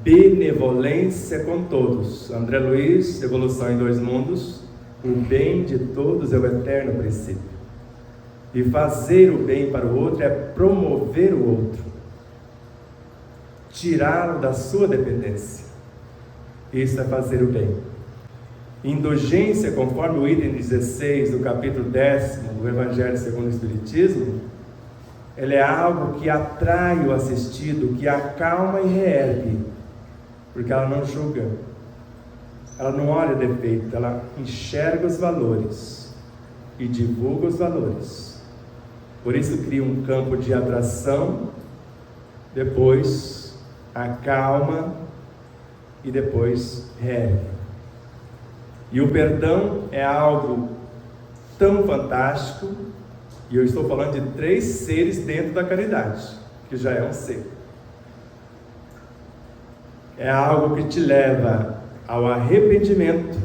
benevolência com todos. André Luiz, Evolução em 2 Mundos: o bem de todos é o eterno princípio, e fazer o bem para o outro é promover o outro, tirá-lo da sua dependência. Isso é fazer o bem. Indulgência, conforme o item 16 do capítulo 10º do Evangelho segundo o Espiritismo, ela é algo que atrai o assistido, que acalma e reergue, porque ela não julga, ela não olha defeito, ela enxerga os valores e divulga os valores. Por isso cria um campo de atração, depois acalma e depois reergue. E o perdão é algo tão fantástico, e eu estou falando de 3 seres dentro da caridade, que já é um ser. É algo que te leva ao arrependimento,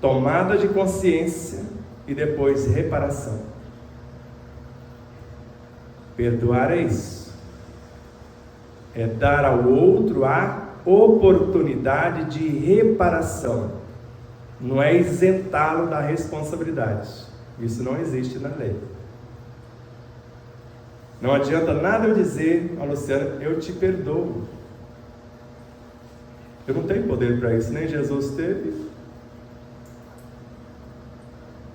tomada de consciência e depois reparação. Perdoar é isso. É dar ao outro a oportunidade de reparação. Não é isentá-lo da responsabilidade. Isso não existe na lei. Não adianta nada eu dizer a Luciana: eu te perdoo. Eu não tenho poder para isso, nem Jesus teve.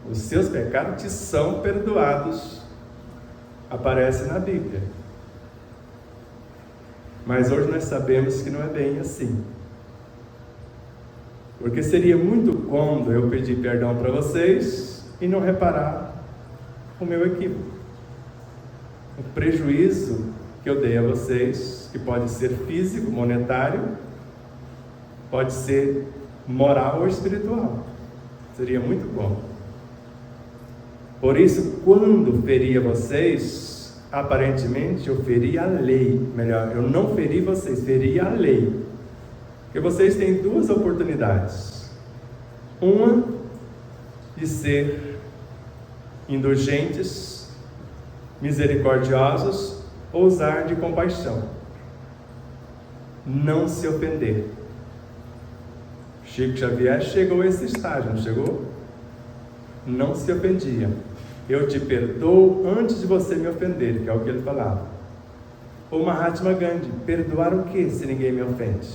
Os seus pecados te são perdoados, aparece na Bíblia. Mas hoje nós sabemos que não é bem assim. Porque seria muito cômodo eu pedir perdão para vocês e não reparar o meu equívoco, o prejuízo que eu dei a vocês, que pode ser físico, monetário, pode ser moral ou espiritual. Seria muito bom. Por isso, quando feri a vocês, aparentemente eu feri a lei. Melhor, eu não feri vocês, feri a lei. Porque vocês têm duas oportunidades. Uma, de ser indulgentes, misericordiosos, ou usar de compaixão. Não se ofender. Chico Xavier chegou a esse estágio, não chegou? Não se ofendia. Eu te perdoo antes de você me ofender, que é o que ele falava. Ou Mahatma Gandhi, perdoar o que se ninguém me ofende?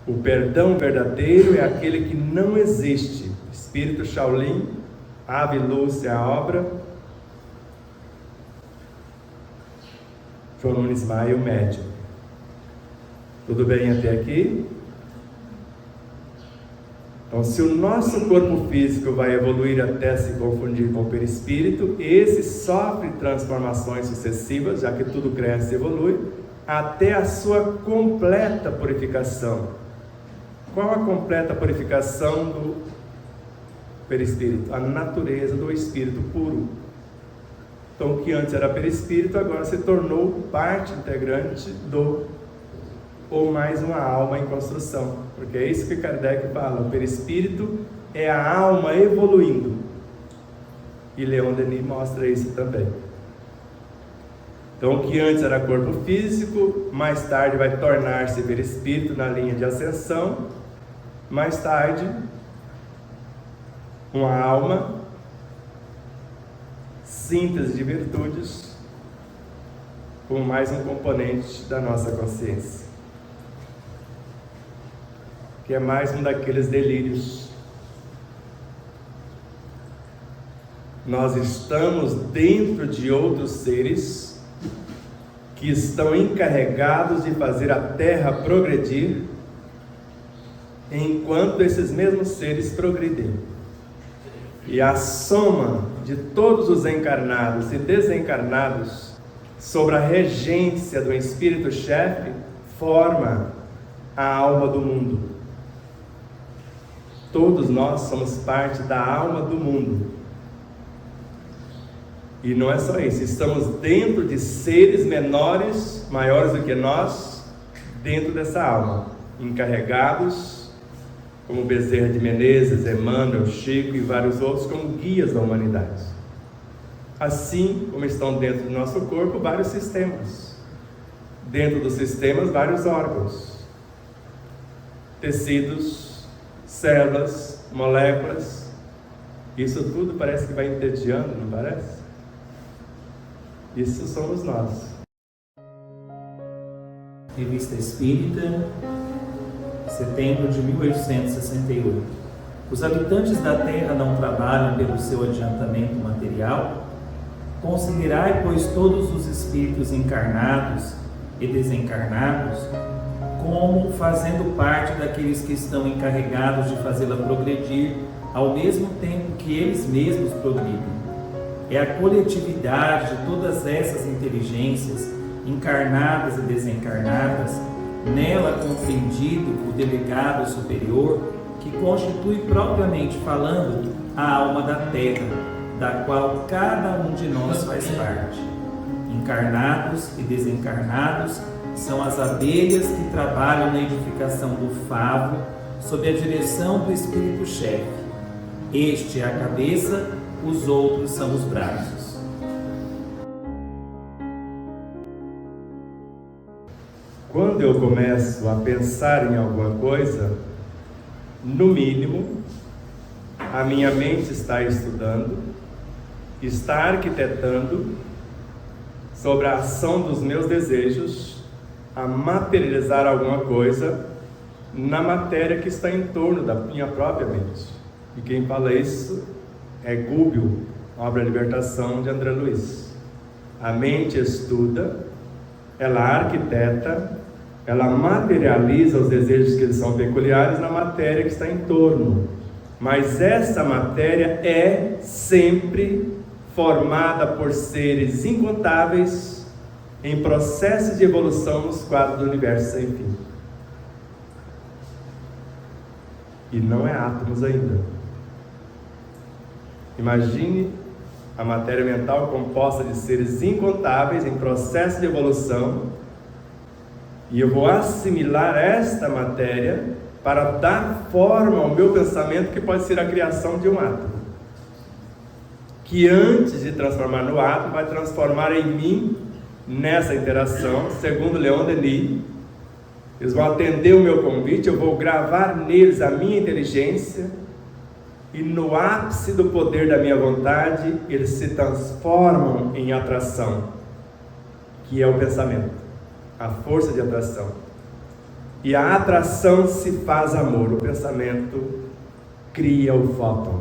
O perdão verdadeiro é aquele que não existe. Espírito Shaolin, Ave Lúcia, a obra. João Nunes Maia, o médium. Tudo bem até aqui? Então, se o nosso corpo físico vai evoluir até se confundir com o perispírito, esse sofre transformações sucessivas, já que tudo cresce e evolui, até a sua completa purificação. Qual a completa purificação do perispírito? A natureza do espírito puro. Então, o que antes era perispírito, agora se tornou parte integrante do, ou mais uma alma em construção. Porque é isso que Kardec fala, o perispírito é a alma evoluindo. E Leon Denis mostra isso também. Então, o que antes era corpo físico, mais tarde vai tornar-se perispírito na linha de ascensão. Mais tarde, uma alma, síntese de virtudes, como mais um componente da nossa consciência, que é mais um daqueles delírios. Nós estamos dentro de outros seres que estão encarregados de fazer a Terra progredir, enquanto esses mesmos seres progridem. E a soma de todos os encarnados e desencarnados sobre a regência do Espírito-chefe forma a alma do mundo. Todos nós somos parte da alma do mundo. E não é só isso, estamos dentro de seres menores, maiores do que nós, dentro dessa alma, encarregados, como Bezerra de Menezes, Emmanuel, Chico e vários outros, como guias da humanidade. Assim como estão dentro do nosso corpo vários sistemas. Dentro dos sistemas, vários órgãos, tecidos, células, moléculas. Isso tudo parece que vai entediando, não parece? Isso somos nós. Revista Espírita, setembro de 1868. Os habitantes da terra não trabalham pelo seu adiantamento material? Considerai, pois, todos os espíritos encarnados e desencarnados como fazendo parte daqueles que estão encarregados de fazê-la progredir ao mesmo tempo que eles mesmos progridem. É a coletividade de todas essas inteligências, encarnadas e desencarnadas, nela compreendido o delegado superior, que constitui propriamente falando a alma da terra, da qual cada um de nós faz parte. Encarnados e desencarnados são as abelhas que trabalham na edificação do favo sob a direção do Espírito-chefe. Este é a cabeça, os outros são os braços. Quando eu começo a pensar em alguma coisa, no mínimo, a minha mente está estudando, está arquitetando sobre a ação dos meus desejos a materializar alguma coisa na matéria que está em torno da minha própria mente. E quem fala isso é Gúbio, obra Libertação de André Luiz. A mente estuda, ela arquiteta, ela materializa os desejos que eles são peculiares na matéria que está em torno. Mas essa matéria é sempre formada por seres incontáveis em processo de evolução nos quadros do universo sem fim. E não é átomos ainda. Imagine a matéria mental composta de seres incontáveis em processo de evolução, e eu vou assimilar esta matéria para dar forma ao meu pensamento, que pode ser a criação de um átomo, que antes de transformar no átomo, vai transformar em mim nessa interação. Segundo Leon Denis, eles vão atender o meu convite, eu vou gravar neles a minha inteligência, e no ápice do poder da minha vontade, eles se transformam em atração, que é o pensamento, a força de atração. E a atração se faz amor, o pensamento cria o fóton.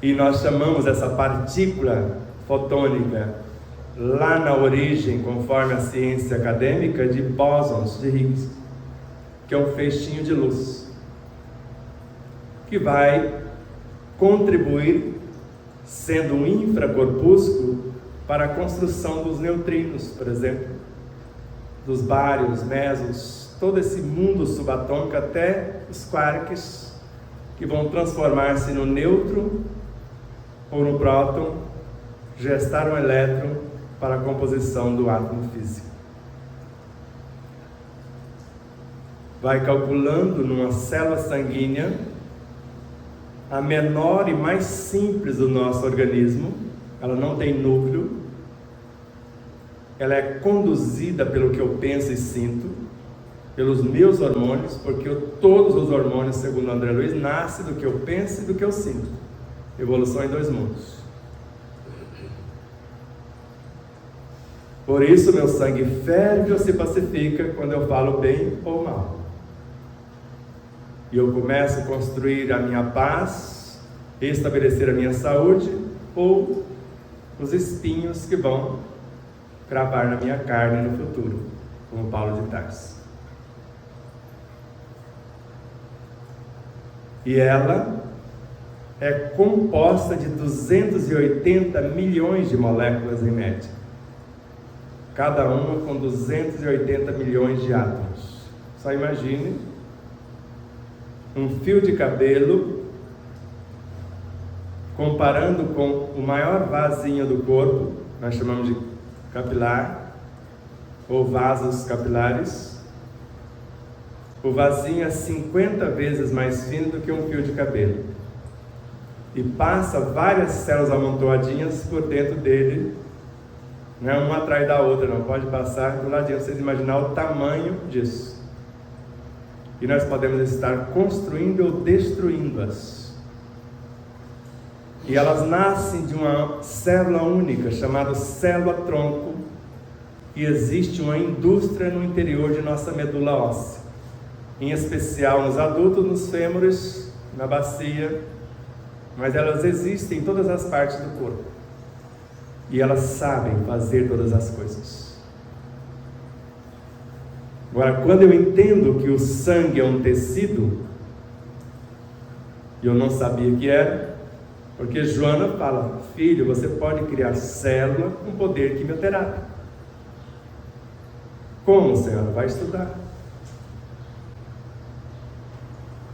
E nós chamamos essa partícula fotônica, lá na origem, conforme a ciência acadêmica, de bósons de Higgs, que é um feixinho de luz, que vai contribuir, sendo um infracorpúsculo, para a construção dos neutrinos, por exemplo, dos bários, mesos, todo esse mundo subatômico, até os quarks, que vão transformar-se no nêutron ou no próton, gestar um elétron para a composição do átomo físico. Vai calculando numa célula sanguínea, a menor e mais simples do nosso organismo. Ela não tem núcleo, ela é conduzida pelo que eu penso e sinto, pelos meus hormônios, porque todos os hormônios, segundo André Luiz, nascem do que eu penso e do que eu sinto. Evolução em 2 mundos. Por isso meu sangue ferve ou se pacifica quando eu falo bem ou mal. E eu começo a construir a minha paz, estabelecer a minha saúde, ou os espinhos que vão cravar na minha carne no futuro, como Paulo de Tarso. E ela é composta de 280 milhões de moléculas em média, cada uma com 280 milhões de átomos. Só imagine um fio de cabelo comparando com o maior vasinho do corpo, nós chamamos de capilar, ou vasos capilares. O vasinho é 50 vezes mais fino do que um fio de cabelo, e passa várias células amontoadinhas por dentro dele, não é uma atrás da outra, não, pode passar do ladinho, vocês imaginar o tamanho disso. E nós podemos estar construindo ou destruindo-as. E elas nascem de uma célula única, chamada célula-tronco, e existe uma indústria no interior de nossa medula óssea, em especial nos adultos, nos fêmures, na bacia, mas elas existem em todas as partes do corpo, e elas sabem fazer todas as coisas. Agora, quando eu entendo que o sangue é um tecido, e eu não sabia que era, porque Joana fala: filho, você pode criar célula com poder quimioterápico. Como, senhora? Vai estudar.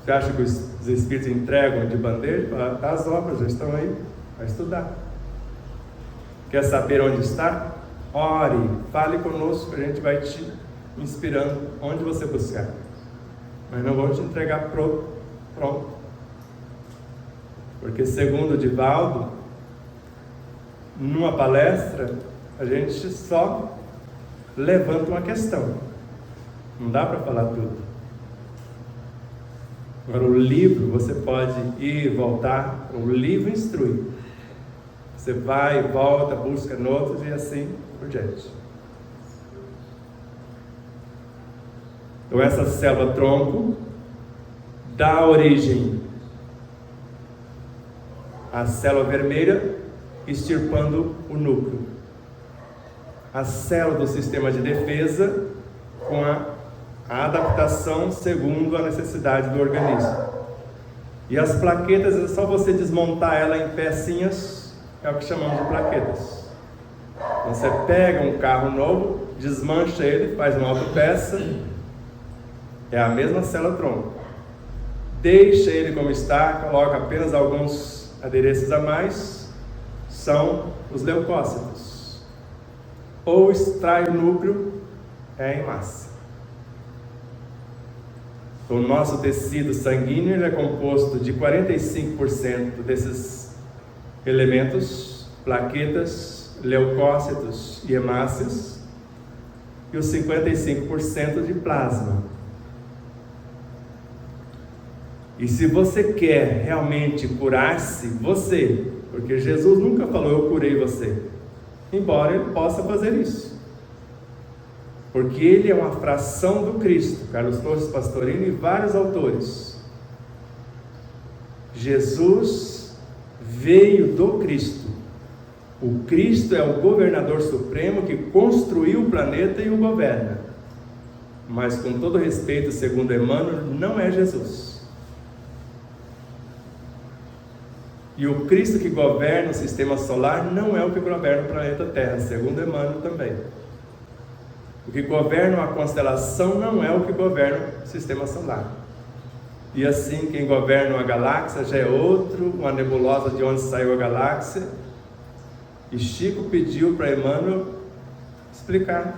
Você acha que os espíritos entregam de bandeja? As obras já estão aí, vai estudar. Quer saber onde está? Ore, fale conosco, a gente vai te inspirando onde você buscar, mas não vamos te entregar pronto, porque segundo o Divaldo, numa palestra a gente só levanta uma questão, não dá para falar tudo. Agora o livro você pode ir e voltar, o livro instrui, você vai, volta, busca notas e assim por diante. Então essa célula-tronco dá origem à célula vermelha, extirpando o núcleo. A célula do sistema de defesa, com a adaptação segundo a necessidade do organismo. E as plaquetas é só você desmontar ela em pecinhas, é o que chamamos de plaquetas. Então, você pega um carro novo, desmancha ele, faz uma autopeça, é a mesma célula-tronco. Deixa ele como está, coloca apenas alguns adereços a mais, são os leucócitos. Ou extrai o núcleo, é em massa. O nosso tecido sanguíneo ele é composto de 45% desses elementos, plaquetas, leucócitos e hemácias, e os 55% de plasma. E se você quer realmente curar-se, você, porque Jesus nunca falou eu curei você, embora ele possa fazer isso, porque ele é uma fração do Cristo. Carlos Torres Pastorini e vários autores. Jesus veio do Cristo. O Cristo é o governador supremo que construiu o planeta e o governa. Mas com todo respeito, segundo Emmanuel, não é Jesus. E o Cristo que governa o sistema solar não é o que governa o planeta Terra, segundo Emmanuel também. O que governa uma constelação não é o que governa o sistema solar. E assim, quem governa uma galáxia já é outro, uma nebulosa de onde saiu a galáxia. E Chico pediu para Emmanuel explicar.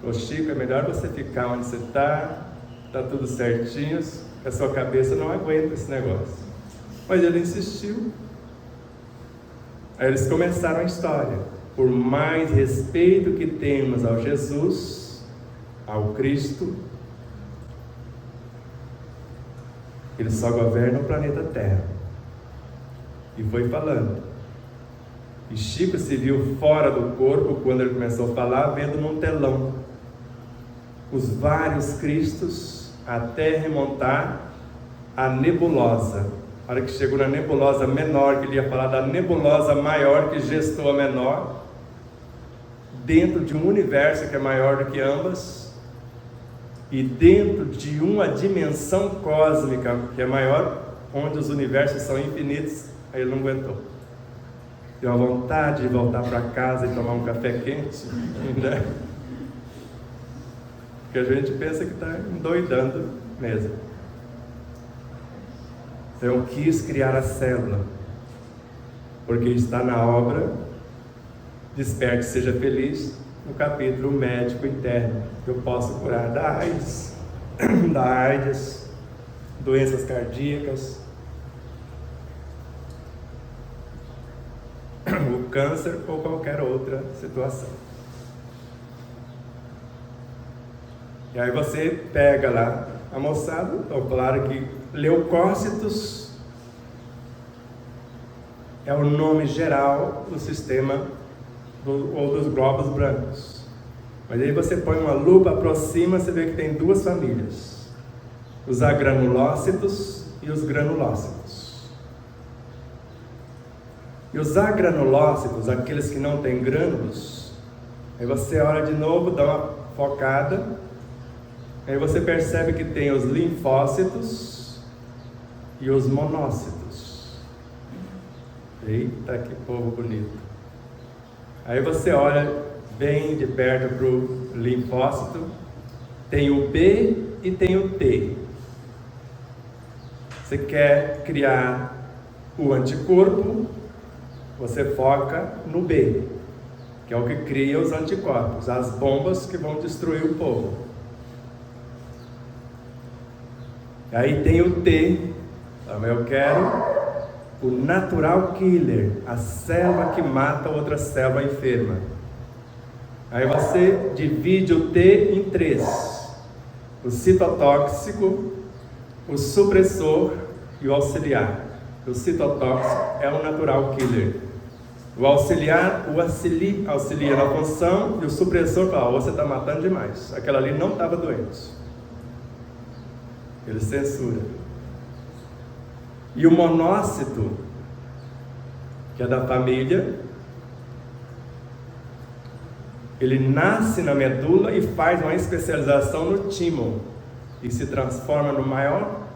Ô Chico, é melhor você ficar onde você está tudo certinho, que a sua cabeça não aguenta esse negócio. Mas ele insistiu. Aí eles começaram a história. Por mais respeito que temos ao Jesus, ao Cristo, ele só governa o planeta Terra. E foi falando. E Chico se viu fora do corpo quando ele começou a falar, vendo num telão os vários Cristos até remontar a nebulosa. A hora que chegou na nebulosa menor, que ele ia falar da nebulosa maior que gestou a menor, dentro de um universo que é maior do que ambas, e dentro de uma dimensão cósmica que é maior, onde os universos são infinitos, aí ele não aguentou. Deu a vontade de voltar para casa e tomar um café quente, né? Porque a gente pensa que está endoidando mesmo. Eu quis criar a célula, porque está na obra Desperte e Seja Feliz, no capítulo Médico Interno, que eu posso curar da AIDS, doenças cardíacas, o câncer ou qualquer outra situação. E aí você pega lá a moçada, então claro que leucócitos é o nome geral do sistema ou dos glóbulos brancos. Mas aí você põe uma lupa, aproxima, você vê que tem duas famílias: os agranulócitos e os granulócitos. E os agranulócitos, aqueles que não têm grânulos, aí você olha de novo, dá uma focada, aí você percebe que tem os linfócitos e os monócitos. Eita, que povo bonito! Aí você olha bem de perto para o linfócito, tem o B e tem o T. Você quer criar o anticorpo, você foca no B, que é o que cria os anticorpos, as bombas que vão destruir o povo. Aí tem o T, então eu quero o natural killer, a célula que mata outra célula enferma. Aí você divide o T em 3: o citotóxico, o supressor e o auxiliar. O citotóxico é o natural killer. O auxiliar auxilia na função, e o supressor fala: você está matando demais, aquela ali não estava doente. Ele censura. E o monócito, que é da família, ele nasce na medula e faz uma especialização no timo e se transforma no maior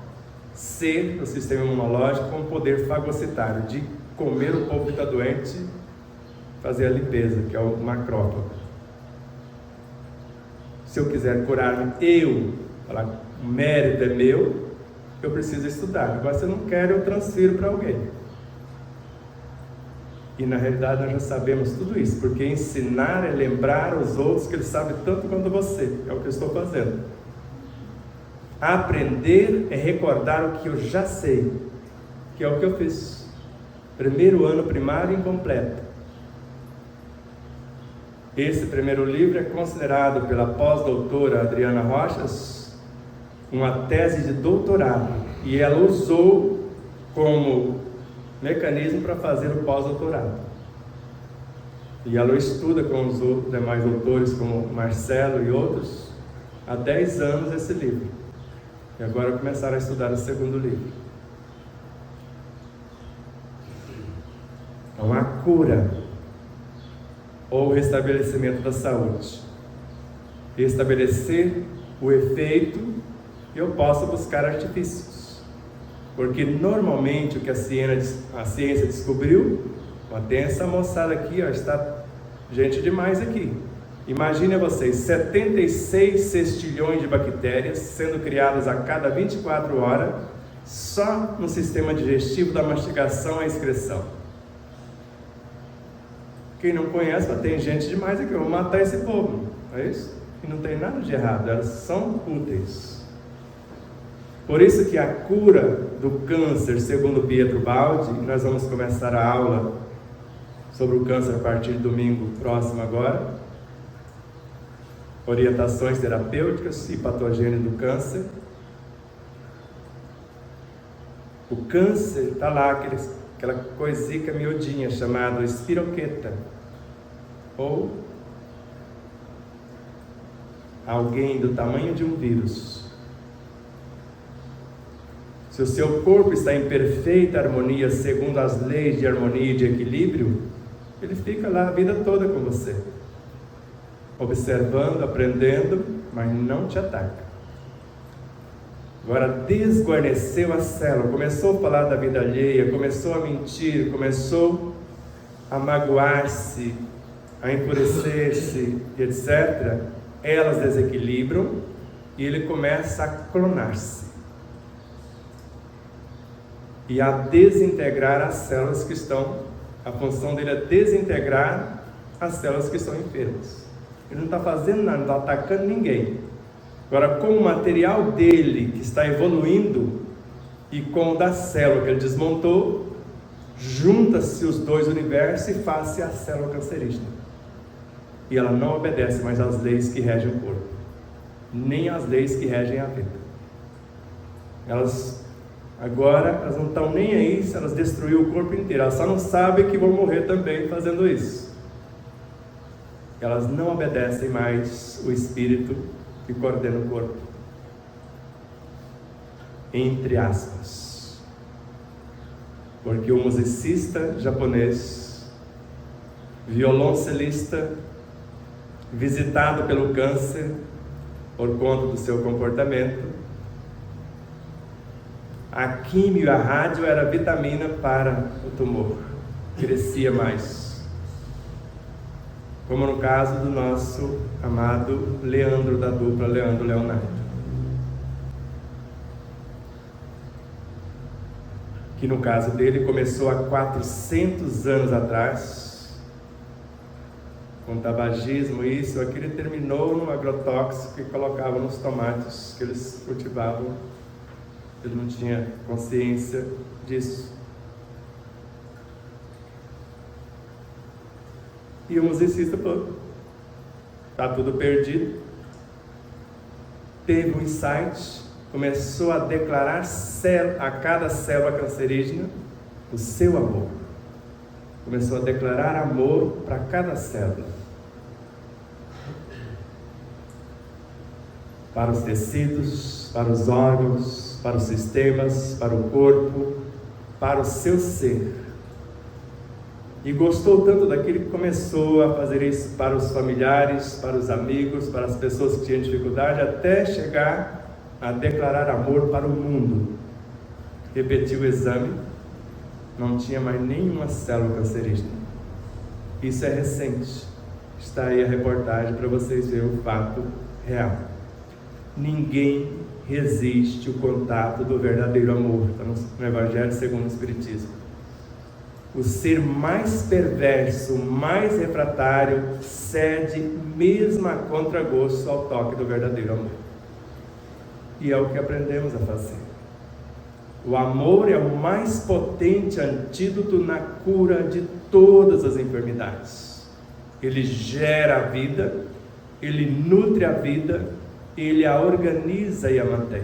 ser o sistema imunológico com poder fagocitário, de comer o povo que está doente, fazer a limpeza, que é o macrófago. Se eu quiser curar-me, falar, o mérito é meu, eu preciso estudar. Agora, se eu não quero, eu transfiro para alguém. E na realidade nós já sabemos tudo isso, porque ensinar é lembrar aos outros que eles sabem tanto quanto você. É o que eu estou fazendo. Aprender é recordar o que eu já sei, que é o que eu fiz. Primeiro ano primário incompleto. Esse primeiro livro é considerado pela pós-doutora Adriana Rochas uma tese de doutorado, e ela usou como mecanismo para fazer o pós-doutorado. E ela estuda com os outros demais autores, como Marcelo e outros, há 10 anos esse livro. E agora começaram a estudar o segundo livro. Então, a cura ou o restabelecimento da saúde. Estabelecer o efeito, eu posso buscar artifícios. Porque normalmente o que a ciência descobriu, tem essa moçada aqui, está gente demais aqui. Imagine vocês, 76 sextilhões de bactérias sendo criadas a cada 24 horas, só no sistema digestivo da mastigação à excreção. Quem não conhece, tem gente demais aqui, eu vou matar esse povo, não é isso? E não tem nada de errado, elas são úteis. Por isso que a cura do câncer, segundo Pietro Baldi, nós vamos começar a aula sobre o câncer a partir de domingo próximo agora, orientações terapêuticas e patogênese do câncer. O câncer está lá, aquela coisica miudinha chamada espiroqueta, ou alguém do tamanho de um vírus. Se o seu corpo está em perfeita harmonia, segundo as leis de harmonia e de equilíbrio, ele fica lá a vida toda com você, observando, aprendendo, mas não te ataca. Agora, desguarneceu a célula, começou a falar da vida alheia, começou a mentir, começou a magoar-se, a enfurecer-se, etc. Elas desequilibram e ele começa a clonar-se e a desintegrar as células que estão, a função dele é desintegrar as células que estão enfermas. Ele não está fazendo nada, não está atacando ninguém. Agora, com o material dele que está evoluindo e com o da célula que ele desmontou, junta-se os dois universos e faz-se a célula cancerígena. E ela não obedece mais às leis que regem o corpo, nem às leis que regem a vida. Elas não estão nem aí se elas destruíram o corpo inteiro, elas só não sabem que vão morrer também fazendo isso. Elas não obedecem mais o espírito que coordena o corpo. Entre aspas. Porque o musicista japonês, violoncelista, visitado pelo câncer por conta do seu comportamento, a químio e a rádio era vitamina para o tumor, crescia mais. Como no caso do nosso amado Leandro, da dupla Leandro Leonardo, que no caso dele começou há 400 anos atrás, com tabagismo, isso, aquilo, terminou no agrotóxico que colocavam nos tomates que eles cultivavam. Ele não tinha consciência disso. E o musicista falou, está tudo perdido. Teve um insight, começou a declarar a cada célula cancerígena o seu amor. Começou a declarar amor para cada célula. Para os tecidos, para os órgãos, para os sistemas, para o corpo, para o seu ser. E gostou tanto daquilo que começou a fazer isso para os familiares, para os amigos, para as pessoas que tinham dificuldade, até chegar a declarar amor para o mundo. Repeti o exame, não tinha mais nenhuma célula cancerígena. Isso é recente. Está aí a reportagem para vocês verem o fato real. Ninguém resiste o contato do verdadeiro amor. Está no Evangelho segundo o Espiritismo. O ser mais perverso, mais refratário, cede mesmo a contragosto ao toque do verdadeiro amor. E é o que aprendemos a fazer. O amor é o mais potente antídoto na cura de todas as enfermidades. Ele gera a vida, ele nutre a vida, ele a organiza e a mantém.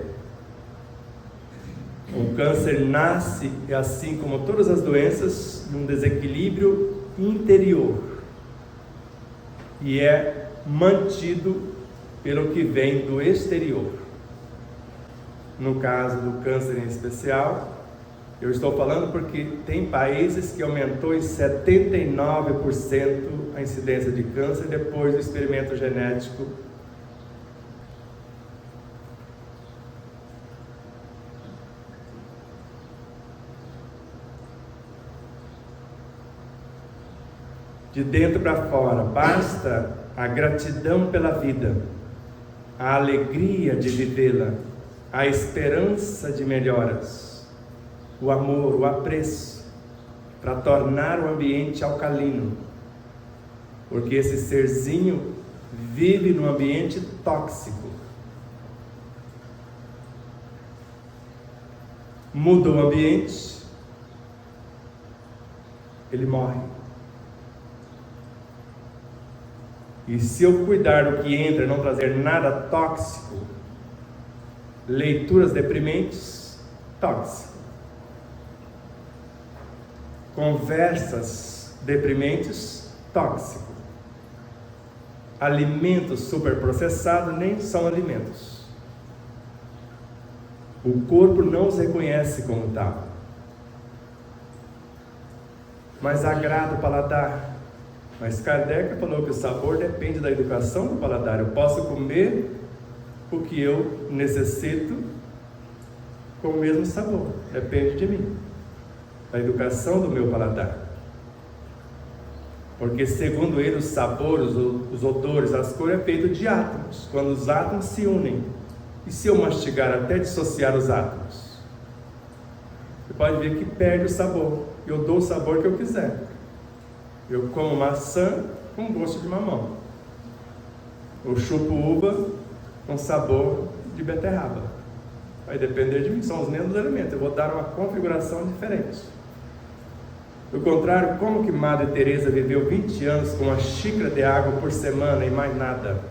O câncer nasce, assim como todas as doenças, num desequilíbrio interior e é mantido pelo que vem do exterior. No caso do câncer em especial, eu estou falando porque tem países que aumentou em 79% a incidência de câncer depois do experimento genético. De dentro para fora, basta a gratidão pela vida, a alegria de vivê-la, a esperança de melhoras, o amor, o apreço, para tornar o ambiente alcalino, porque esse serzinho vive num ambiente tóxico. Muda o ambiente, ele morre. E se eu cuidar do que entra e não trazer nada tóxico, leituras deprimentes, tóxico. Conversas deprimentes, tóxico. Alimentos superprocessados nem são alimentos. O corpo não os reconhece como tal. Mas agrada o paladar. Mas Kardec falou que o sabor depende da educação do paladar. Eu posso comer o que eu necessito com o mesmo sabor. Depende de mim. Da educação do meu paladar. Porque segundo ele, os sabores, os odores, as cores é feito de átomos. Quando os átomos se unem. E se eu mastigar até dissociar os átomos? Você pode ver que perde o sabor. Eu dou o sabor que eu quiser. Eu como maçã com gosto de mamão. Eu chupo uva com sabor de beterraba. Vai depender de mim, são os mesmos elementos. Eu vou dar uma configuração diferente. Do contrário, como que Madre Teresa viveu 20 anos com uma xícara de água por semana e mais nada?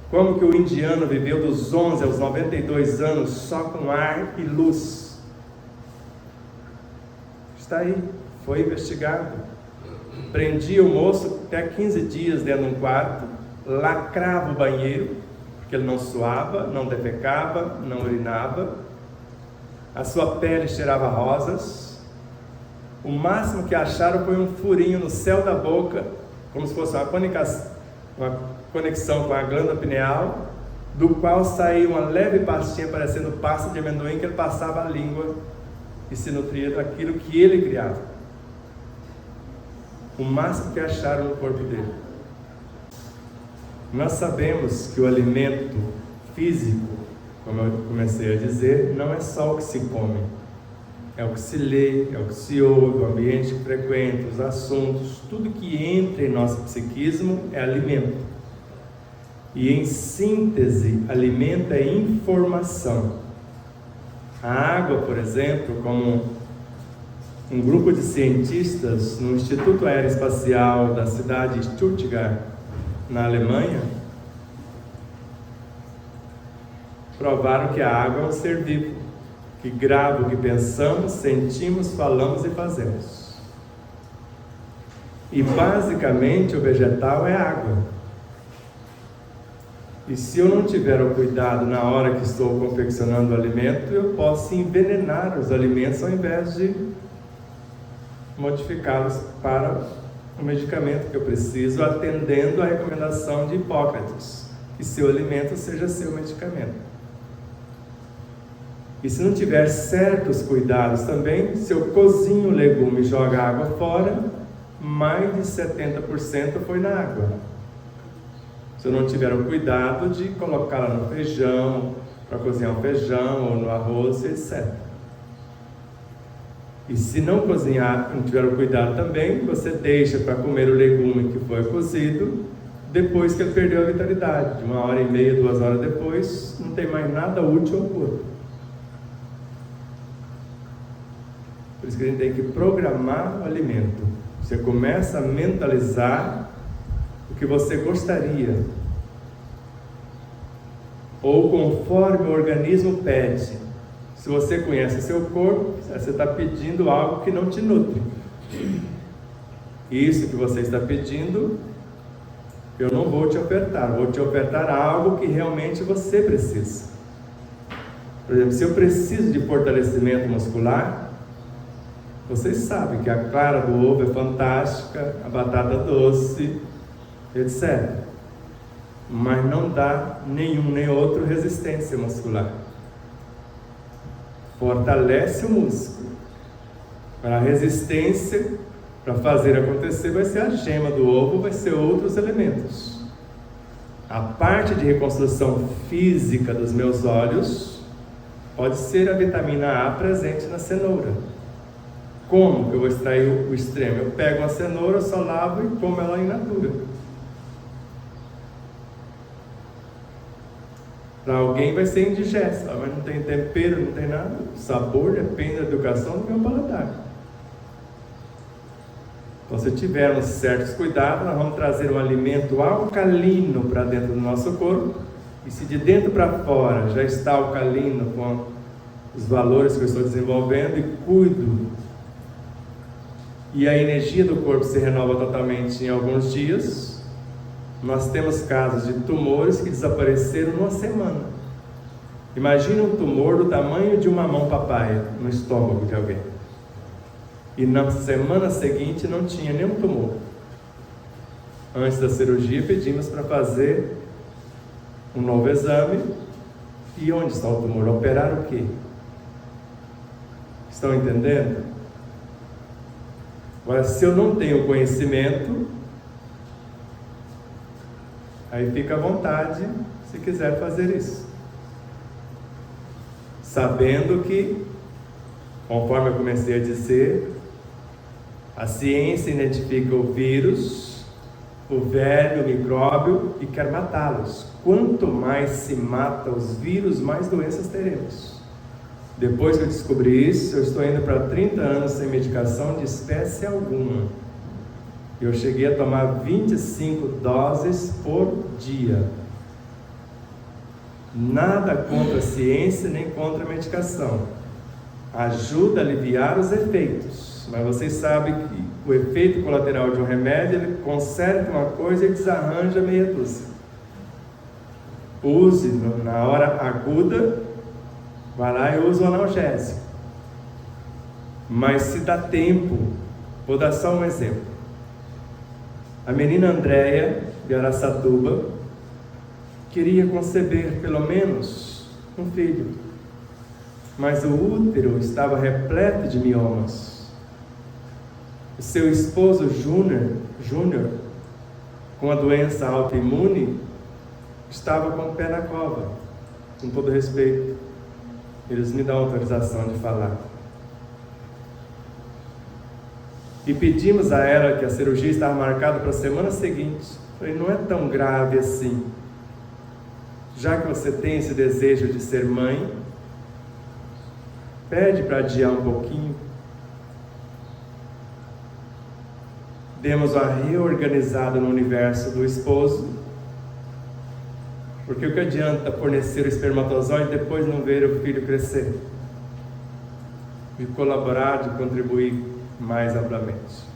Como que o indiano viveu dos 11 aos 92 anos só com ar e luz? Está aí, foi investigado. Prendia o moço até 15 dias dentro de um quarto, lacrava o banheiro, porque ele não suava, não defecava, não urinava, a sua pele cheirava rosas. O máximo que acharam foi um furinho no céu da boca, como se fosse uma conexão com a glândula pineal, do qual saía uma leve pastinha parecendo pasta de amendoim, que ele passava a língua e se nutria daquilo que ele criava. O máximo que acharam no corpo dele. Nós sabemos que o alimento físico, como eu comecei a dizer, não é só o que se come. É o que se lê, é o que se ouve, o ambiente que frequenta, os assuntos, tudo que entra em nosso psiquismo é alimento. E em síntese, alimento é informação. A água, por exemplo, como um grupo de cientistas no Instituto Aeroespacial da cidade de Stuttgart, na Alemanha, provaram que a água é um ser vivo, que grava o que pensamos, sentimos, falamos e fazemos. E basicamente o vegetal é água. E se eu não tiver o cuidado na hora que estou confeccionando o alimento, eu posso envenenar os alimentos ao invés de modificá-los para o medicamento que eu preciso, atendendo à recomendação de Hipócrates, que seu alimento seja seu medicamento. E se não tiver certos cuidados também, se eu cozinho o legume e jogo a água fora, mais de 70% foi na água. Se eu não tiver o cuidado de colocá-la no feijão, para cozinhar o feijão ou no arroz, etc. E se não cozinhar, não tiver o cuidado também, você deixa para comer o legume que foi cozido, depois que ele perdeu a vitalidade. De 1h30, 2 horas depois, não tem mais nada útil ao corpo. Por isso que a gente tem que programar o alimento. Você começa a mentalizar o que você gostaria. Ou conforme o organismo pede. Se você conhece seu corpo, você está pedindo algo que não te nutre. Isso que você está pedindo, eu não vou te ofertar. Vou te ofertar algo que realmente você precisa. Por exemplo, se eu preciso de fortalecimento muscular, vocês sabem que a clara do ovo é fantástica, a batata doce, etc. Mas não dá nenhum nem outro resistência muscular. Fortalece o músculo. Para a resistência, para fazer acontecer, vai ser a gema do ovo, vai ser outros elementos. A parte de reconstrução física dos meus olhos pode ser a vitamina A presente na cenoura. Como que eu vou extrair o extremo? Eu pego uma cenoura, só lavo e como ela in natura. Para alguém vai ser indigesta, mas não tem tempero, não tem nada. O sabor depende da educação do meu paladar. Então, se tivermos certos cuidados, nós vamos trazer um alimento alcalino para dentro do nosso corpo. E se de dentro para fora já está alcalino com os valores que eu estou desenvolvendo e cuido, e a energia do corpo se renova totalmente em alguns dias, nós temos casos de tumores que desapareceram numa semana. Imagina um tumor do tamanho de uma mão papaya no estômago de alguém. E na semana seguinte não tinha nenhum tumor. Antes da cirurgia pedimos para fazer um novo exame. E onde está o tumor? Operar o quê? Estão entendendo? Agora, se eu não tenho conhecimento, aí fica à vontade se quiser fazer isso. Sabendo que, conforme eu comecei a dizer, a ciência identifica o vírus, o verme, o micróbio e quer matá-los. Quanto mais se mata os vírus, mais doenças teremos. Depois que eu descobri isso, eu estou indo para 30 anos sem medicação de espécie alguma. Eu cheguei a tomar 25 doses por dia. Nada contra a ciência nem contra a medicação. Ajuda a aliviar os efeitos. Mas vocês sabem que o efeito colateral de um remédio, ele conserta uma coisa e desarranja meia dúzia. Use na hora aguda, vai lá e usa o analgésico. Mas se dá tempo, vou dar só um exemplo. A menina Andréia, de Araçatuba, queria conceber pelo menos um filho, mas o útero estava repleto de miomas. O seu esposo Júnior, com a doença autoimune, estava com o pé na cova. Com todo respeito, eles me dão autorização de falar. E pedimos a ela que a cirurgia estava marcada para a semana seguinte. Falei, não é tão grave assim. Já que você tem esse desejo de ser mãe, pede para adiar um pouquinho. Demos uma reorganizada no universo do esposo, porque o que adianta fornecer o espermatozoide e depois não ver o filho crescer? De colaborar, de contribuir mais amplamente.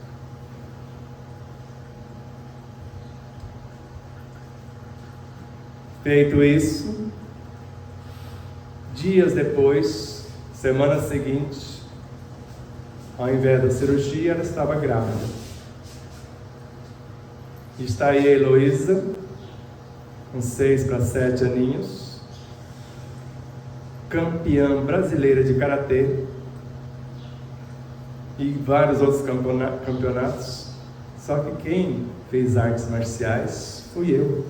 Feito isso, dias depois, semana seguinte, ao invés da cirurgia, ela estava grávida. Está aí a Heloísa, com 6 para 7 aninhos, campeã brasileira de karatê e vários outros campeonatos. Só que quem fez artes marciais fui eu.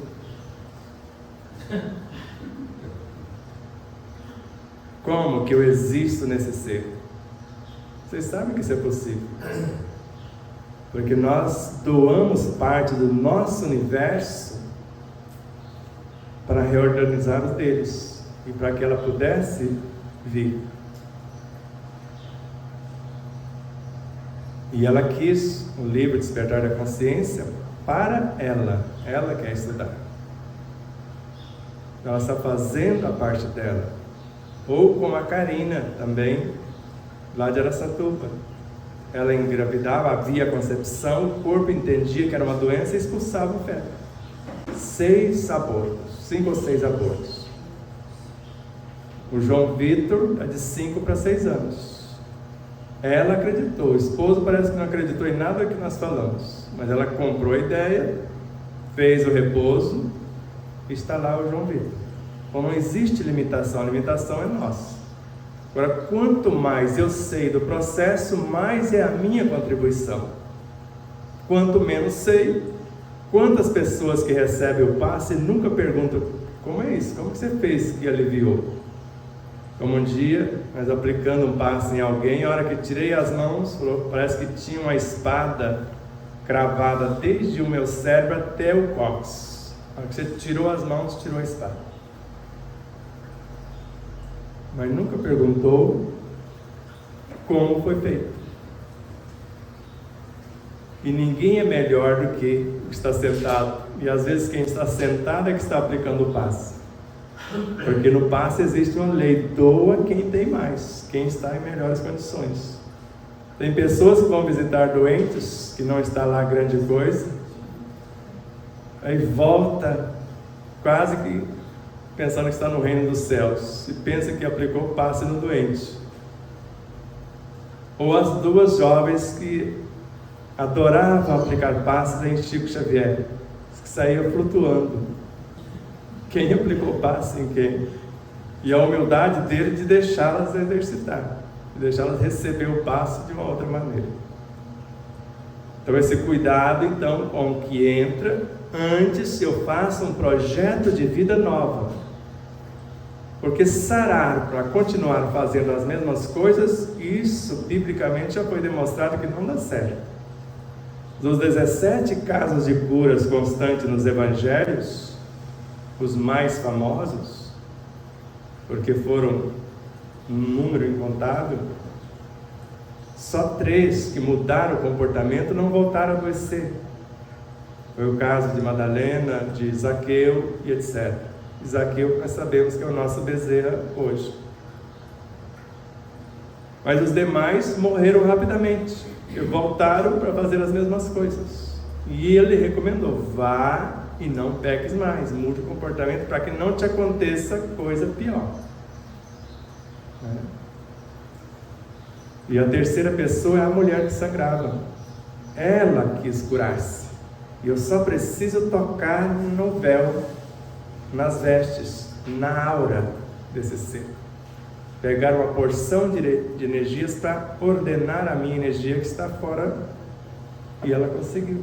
Como que eu existo nesse ser? Vocês sabem que isso é possível. Porque nós doamos parte do nosso universo para reorganizar os deles e para que ela pudesse vir. E ela quis o livro Despertar da Consciência para ela quer estudar. Ela está fazendo a parte dela. Ou como a Karina também, lá de Araçatuba. Ela engravidava, havia concepção, o corpo entendia que era uma doença e expulsava o feto. 6 abortos, 5 ou 6 abortos. O João Vitor está de 5 para 6 anos. Ela acreditou, o esposo parece que não acreditou em nada que nós falamos, mas ela comprou a ideia, fez o repouso e está lá o João Vitor. Então não existe limitação, a limitação é nossa. Agora, quanto mais eu sei do processo, mais é a minha contribuição. Quanto menos sei, quantas pessoas que recebem o passe nunca perguntam: como é isso? Como que você fez que aliviou? Como um dia, nós aplicando um passe em alguém, a hora que tirei as mãos, falou, parece que tinha uma espada cravada desde o meu cérebro até o cóccix. A hora que você tirou as mãos, tirou a espada. Mas nunca perguntou como foi feito. E ninguém é melhor do que o que está sentado. E às vezes quem está sentado é que está aplicando o passe. Porque no passe existe uma lei: doa quem tem mais, quem está em melhores condições. Tem pessoas que vão visitar doentes, que não está lá grande coisa, aí volta quase que pensando que está no reino dos céus, e pensa que aplicou passe no doente. Ou as 2 jovens que adoravam aplicar passes em Chico Xavier, que saíam flutuando. Quem aplicou passe em quem? E a humildade dele de deixá-las exercitar, de deixá-las receber o passe de uma outra maneira. Então esse cuidado então com o que entra, antes eu faço um projeto de vida nova. Porque sarar para continuar fazendo as mesmas coisas, isso biblicamente já foi demonstrado que não dá certo. Dos 17 casos de curas constantes nos evangelhos, os mais famosos, porque foram um número incontável, só 3 que mudaram o comportamento não voltaram a adoecer. Foi o caso de Madalena, de Zaqueu e etc. Zaqueu, nós sabemos que é o nosso Bezerra hoje. Mas os demais morreram rapidamente e voltaram para fazer as mesmas coisas. E ele recomendou: vá e não peques mais, mude o comportamento para que não te aconteça coisa pior. E a terceira pessoa é a mulher que sangrava. Ela quis curar-se. E eu só preciso tocar no véu, nas vestes, na aura desse ser. Pegar uma porção de energias para ordenar a minha energia que está fora. E ela conseguiu.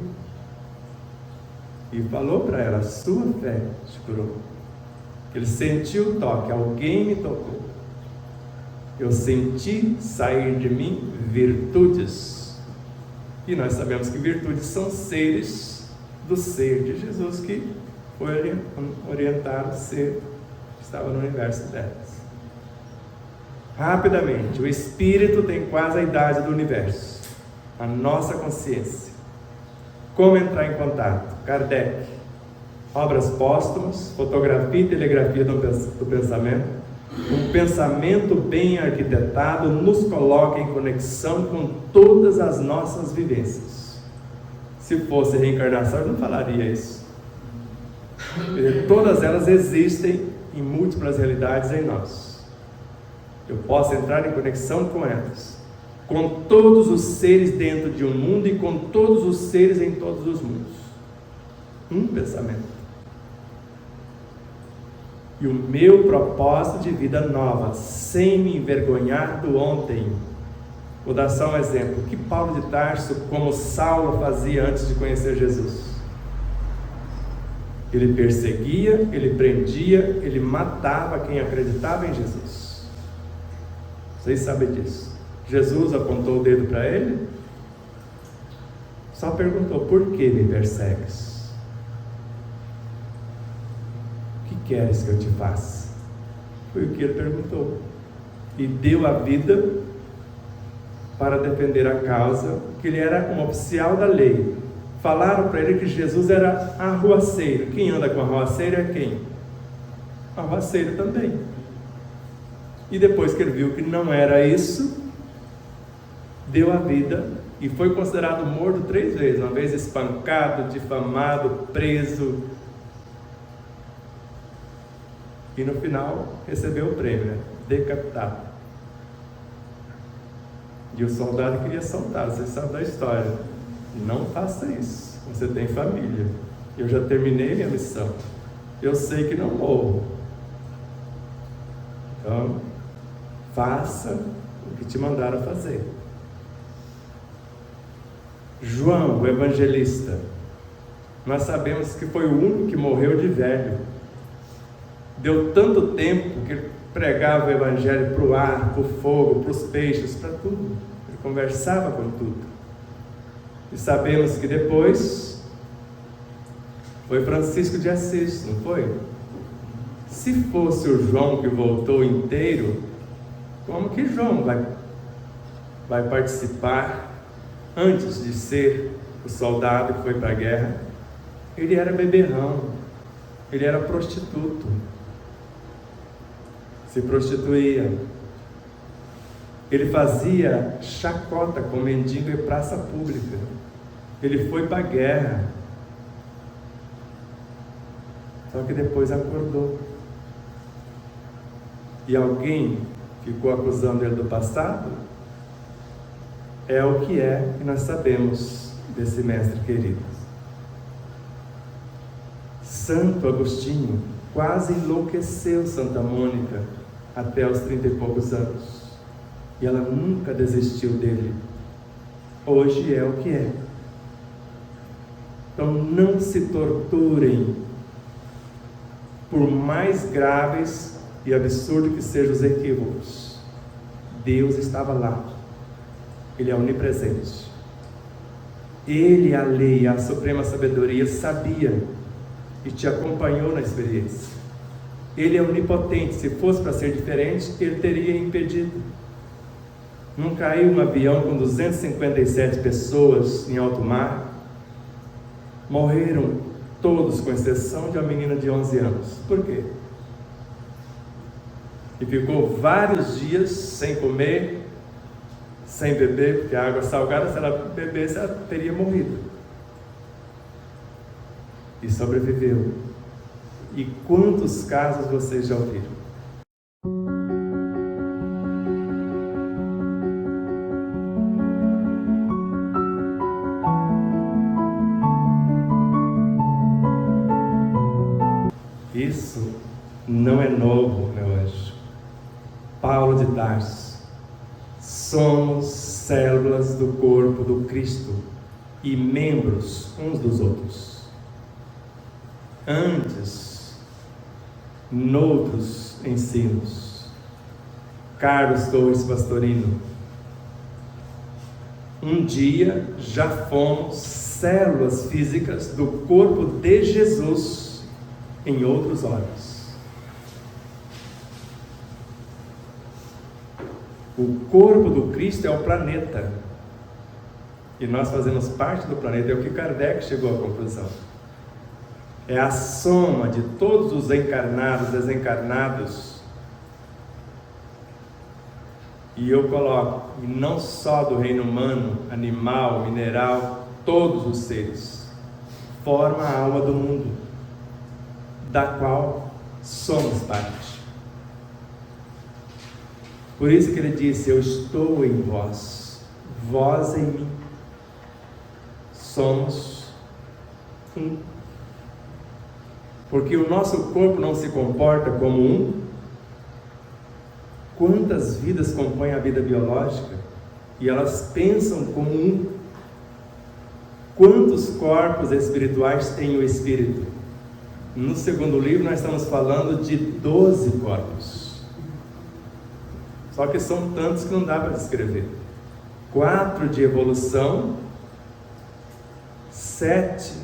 E falou para ela: sua fé te curou. Ele sentiu o toque, alguém me tocou. Eu senti sair de mim virtudes. E nós sabemos que virtudes são seres do ser de Jesus, que foi orientado a ser, estava no universo delas. Rapidamente, o espírito tem quase a idade do universo, a nossa consciência. Como entrar em contato? Kardec, obras póstumas, fotografia e telegrafia do pensamento. Um pensamento bem arquitetado nos coloca em conexão com todas as nossas vivências. Se fosse reencarnação, eu não falaria isso. Todas elas existem em múltiplas realidades em nós. Eu posso entrar em conexão com elas, com todos os seres dentro de um mundo e com todos os seres em todos os mundos. Um pensamento. e o meu propósito de vida nova, sem me envergonhar do ontem. Vou dar só um exemplo. O que Paulo de Tarso, como Saulo, fazia antes de conhecer Jesus? Ele perseguia, ele prendia, ele matava quem acreditava em Jesus. Vocês sabem disso. Jesus apontou o dedo para ele, só perguntou: por que me persegues? O que queres que eu te faça? Foi o que ele perguntou. E deu a vida para defender a causa, que ele era um oficial da lei. Falaram para ele que Jesus era arruaceiro. Quem anda com arruaceiro é quem? Arruaceiro também. E depois que ele viu que não era isso, deu a vida e foi considerado morto 3 vezes. Uma vez espancado, difamado, preso. E no final recebeu o prêmio, né? Decapitado. E o soldado queria soltar, vocês sabem da história. Não faça isso, você tem família. Eu já terminei minha missão. Eu sei que não morro. Então, faça o que te mandaram fazer. João, o evangelista, nós sabemos que foi o único que morreu de velho. Deu tanto tempo que ele pregava o evangelho para o ar, para o fogo, para os peixes, para tudo. Ele conversava com tudo. E sabemos que depois foi Francisco de Assis, não foi? Se fosse o João que voltou inteiro, como que João vai participar antes de ser o soldado que foi para a guerra? Ele era beberrão, ele era prostituto. Se prostituía, ele fazia chacota com mendigo em praça pública, ele foi para a guerra, só que depois acordou, e alguém ficou acusando ele do passado. É o que nós sabemos desse mestre querido. Santo Agostinho quase enlouqueceu Santa Mônica até os 30 e poucos anos. E ela nunca desistiu dele. Hoje é o que é. Então não se torturem, por mais graves e absurdos que sejam os equívocos. Deus estava lá. Ele é onipresente. Ele, a lei, a suprema sabedoria, sabia e te acompanhou na experiência. Ele é onipotente. Se fosse para ser diferente, ele teria impedido. Não caiu um avião com 257 pessoas em alto mar. Morreram todos, com exceção de uma menina de 11 anos. Por quê? E ficou vários dias sem comer, sem beber, porque a água salgada, se ela bebesse, ela teria morrido. E sobreviveu. E quantos casos vocês já ouviram? Isso não é novo, meu anjo. Paulo de Tarso: somos células do corpo do Cristo e membros uns dos outros. Antes, noutros ensinos, Carlos Torres Pastorino, um dia já fomos células físicas do corpo de Jesus em outros olhos. O corpo do Cristo é o planeta, e nós fazemos parte do planeta. É o que Kardec chegou à conclusão. É a soma de todos os encarnados, desencarnados, e eu coloco, e não só do reino humano, animal, mineral, todos os seres, forma a alma do mundo, da qual somos parte. Por isso que ele disse: eu estou em vós, vós em mim. Somos um. Porque o nosso corpo não se comporta como um. Quantas vidas compõem a vida biológica? E elas pensam como um. Quantos corpos espirituais tem o espírito? No segundo livro nós estamos falando de 12 corpos. Só que são tantos que não dá para descrever. 4 de evolução, 7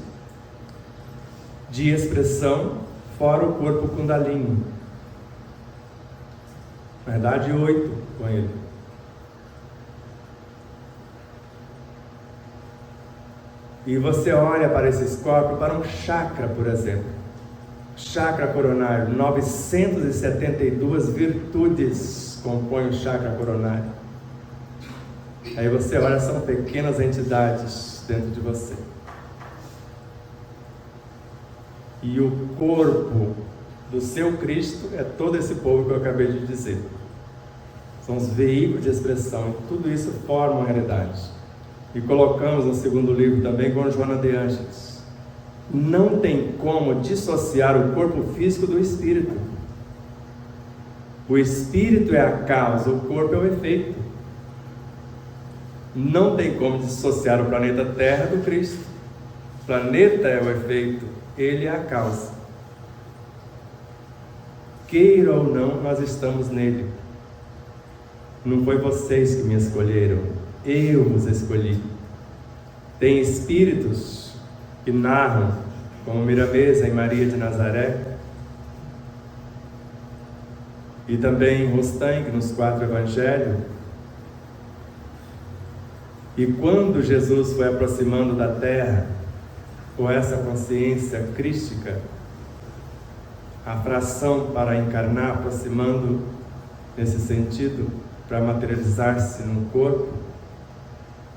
de expressão, fora o corpo Kundalini. Na verdade, 8 com ele. E você olha para esses corpos, para um chakra, por exemplo. Chakra coronário, 972 virtudes compõem o chakra coronário. Aí você olha, são pequenas entidades dentro de você. E o corpo do seu Cristo é todo esse povo que eu acabei de dizer. São os veículos de expressão, e tudo isso forma uma realidade. E colocamos no segundo livro também com Joana de Ângeles. Não tem como dissociar o corpo físico do espírito. O espírito é a causa, o corpo é o efeito. Não tem como dissociar o planeta Terra do Cristo. O planeta é o efeito, ele é a causa. Queira ou não, nós estamos nele. Não foi vocês que me escolheram, eu os escolhi. Tem espíritos que narram, como Miramesa e Maria de Nazaré, e também Rostang nos 4 evangelhos. E quando Jesus foi aproximando da terra, com essa consciência crística, a fração para encarnar, aproximando nesse sentido, para materializar-se no corpo,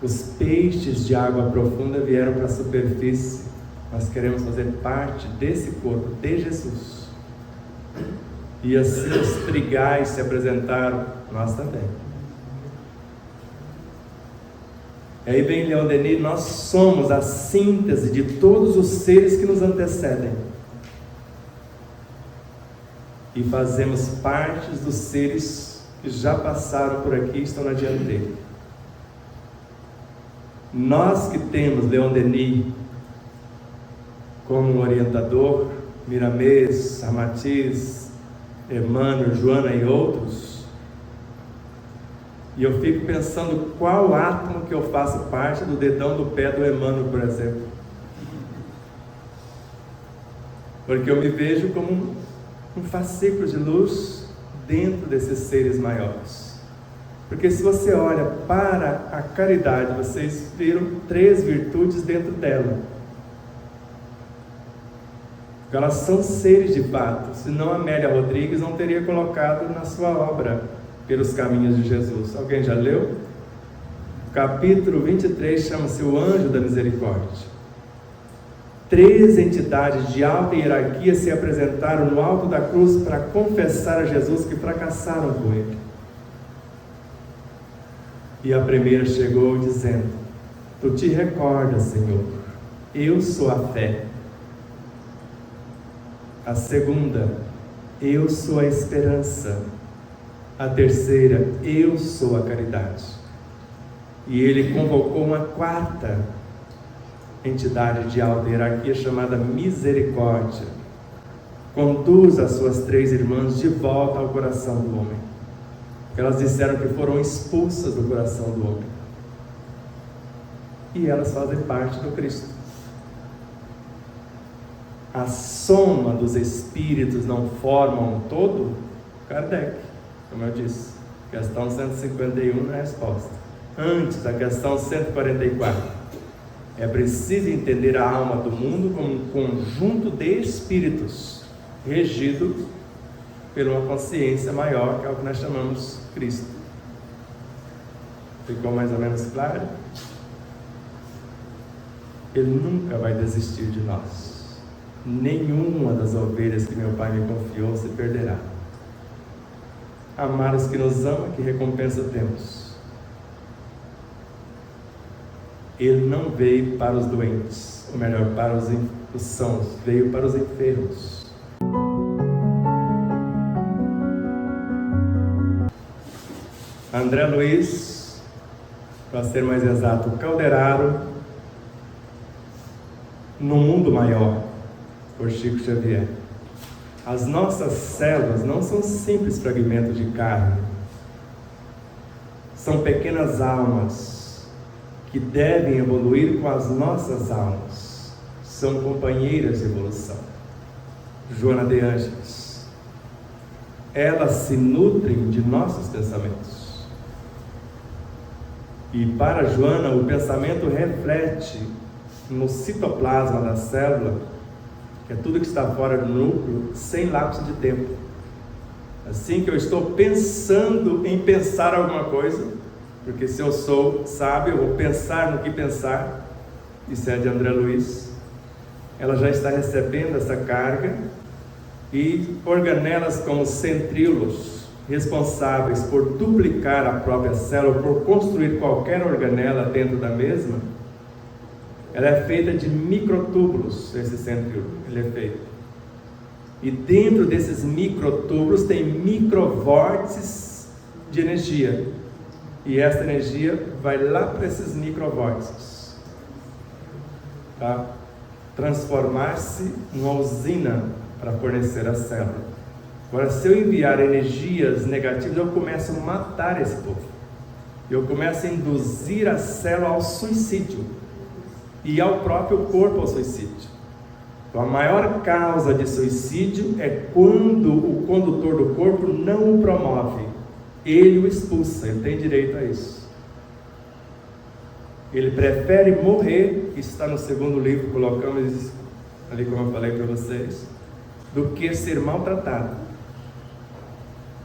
os peixes de água profunda vieram para a superfície. Nós queremos fazer parte desse corpo de Jesus. E assim os trigais se apresentaram, nós também. E aí vem Leon Denis, nós somos a síntese de todos os seres que nos antecedem. E fazemos parte dos seres que já passaram por aqui e estão na dianteira. Nós que temos Leon Denis como um orientador, Miramês, Amatiz, Emmanuel, Joana e outros, e eu fico pensando qual átomo que eu faço parte do dedão do pé do Emmanuel, por exemplo. Porque eu me vejo como um fascículo de luz dentro desses seres maiores. Porque se você olha para a caridade, vocês viram 3 virtudes dentro dela. Elas são seres de fato, senão Amélia Rodrigues não teria colocado na sua obra Pelos Caminhos de Jesus. Alguém já leu? O capítulo 23 chama-se O Anjo da Misericórdia. 3 entidades de alta hierarquia se apresentaram no alto da cruz para confessar a Jesus que fracassaram com ele. E a primeira chegou dizendo: Tu te recordas, Senhor, eu sou a fé. A segunda: eu sou a esperança. A terceira: eu sou a caridade. E ele convocou uma 4ª entidade de alta hierarquia chamada Misericórdia. Conduz as suas 3 irmãs de volta ao coração do homem. Elas disseram que foram expulsas do coração do homem. E elas fazem parte do Cristo. A soma dos espíritos não formam um todo? Kardec, como eu disse. Questão 151 na resposta. Antes, a questão 144. É preciso entender a alma do mundo como um conjunto de espíritos, regido por uma consciência maior, que é o que nós chamamos Cristo. Ficou mais ou menos claro? Ele nunca vai desistir de nós. Nenhuma das ovelhas que meu Pai me confiou se perderá. Amar os que nos amam, que recompensa temos? Ele não veio para os doentes, ou melhor, para os sãos, veio para os enfermos. André Luiz, para ser mais exato, Calderaro, no mundo maior, por Chico Xavier. As nossas células não são simples fragmentos de carne, são pequenas almas que devem evoluir com as nossas almas, são companheiras de evolução. Joana de Ângeles, elas se nutrem de nossos pensamentos. E para Joana, o pensamento reflete no citoplasma da célula, que é tudo que está fora do núcleo, sem lapso de tempo. Assim que eu estou pensando em pensar alguma coisa, porque se eu sou sábio, eu vou pensar no que pensar, isso é de André Luiz, ela já está recebendo essa carga, e organelas como centríolos, responsáveis por duplicar a própria célula, por construir qualquer organela dentro da mesma, ela é feita de microtúbulos, esse centríolo, ele é feito. E dentro desses microtúbulos tem microvórtices de energia. E essa energia vai lá para esses microvórtices, tá? Transformar-se numa usina para fornecer a célula. Agora, se eu enviar energias negativas, eu começo a matar esse povo. Eu começo a induzir a célula ao suicídio e ao próprio corpo ao suicídio. Então, a maior causa de suicídio é quando o condutor do corpo não o promove, ele o expulsa, ele tem direito a isso. Ele prefere morrer, isso está no segundo livro, colocamos isso ali como eu falei para vocês, do que ser maltratado,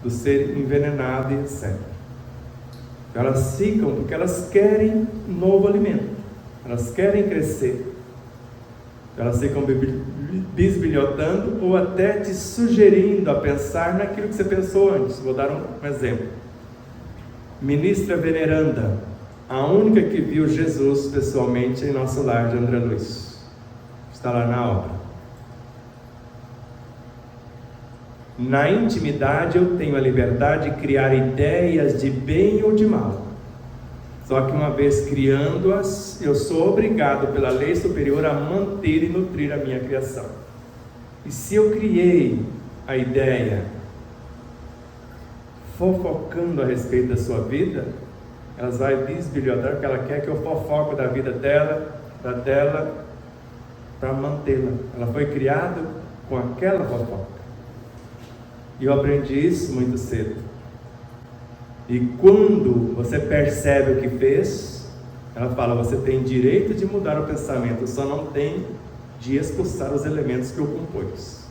do ser envenenado e etc. Então, elas ficam porque elas querem novo alimento, elas querem crescer. Então, elas ficam bisbilhotando ou até te sugerindo a pensar naquilo que você pensou antes. Vou dar um exemplo. Ministra veneranda, a única que viu Jesus pessoalmente em nosso lar de André Luiz, está lá na obra. Na intimidade eu tenho a liberdade de criar ideias de bem ou de mal. Só que uma vez criando-as, eu sou obrigado pela lei superior a manter e nutrir a minha criação. E se eu criei a ideia fofocando a respeito da sua vida, ela vai bisbilhotar porque ela quer que eu fofoque da vida dela, para mantê-la. Ela foi criada com aquela fofoca. E eu aprendi isso muito cedo. E quando você percebe o que fez, ela fala, você tem direito de mudar o pensamento, só não tem de expulsar os elementos que o compôs.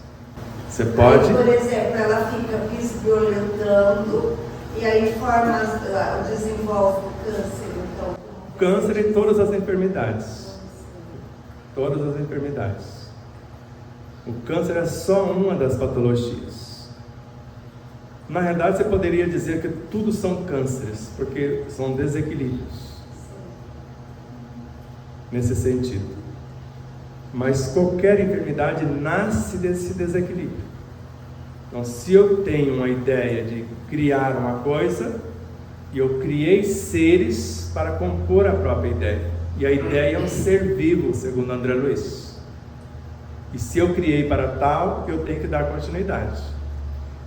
Você pode... Aí, por exemplo, ela fica bisviolentando e aí desenvolve o câncer, então. Câncer e todas as enfermidades. Todas as enfermidades. O câncer é só uma das patologias. Na realidade, você poderia dizer que tudo são cânceres, porque são desequilíbrios. Nesse sentido. Mas qualquer enfermidade nasce desse desequilíbrio. Então, se eu tenho uma ideia de criar uma coisa, e eu criei seres para compor a própria ideia. E a ideia é um ser vivo, segundo André Luiz. E se eu criei para tal, eu tenho que dar continuidade.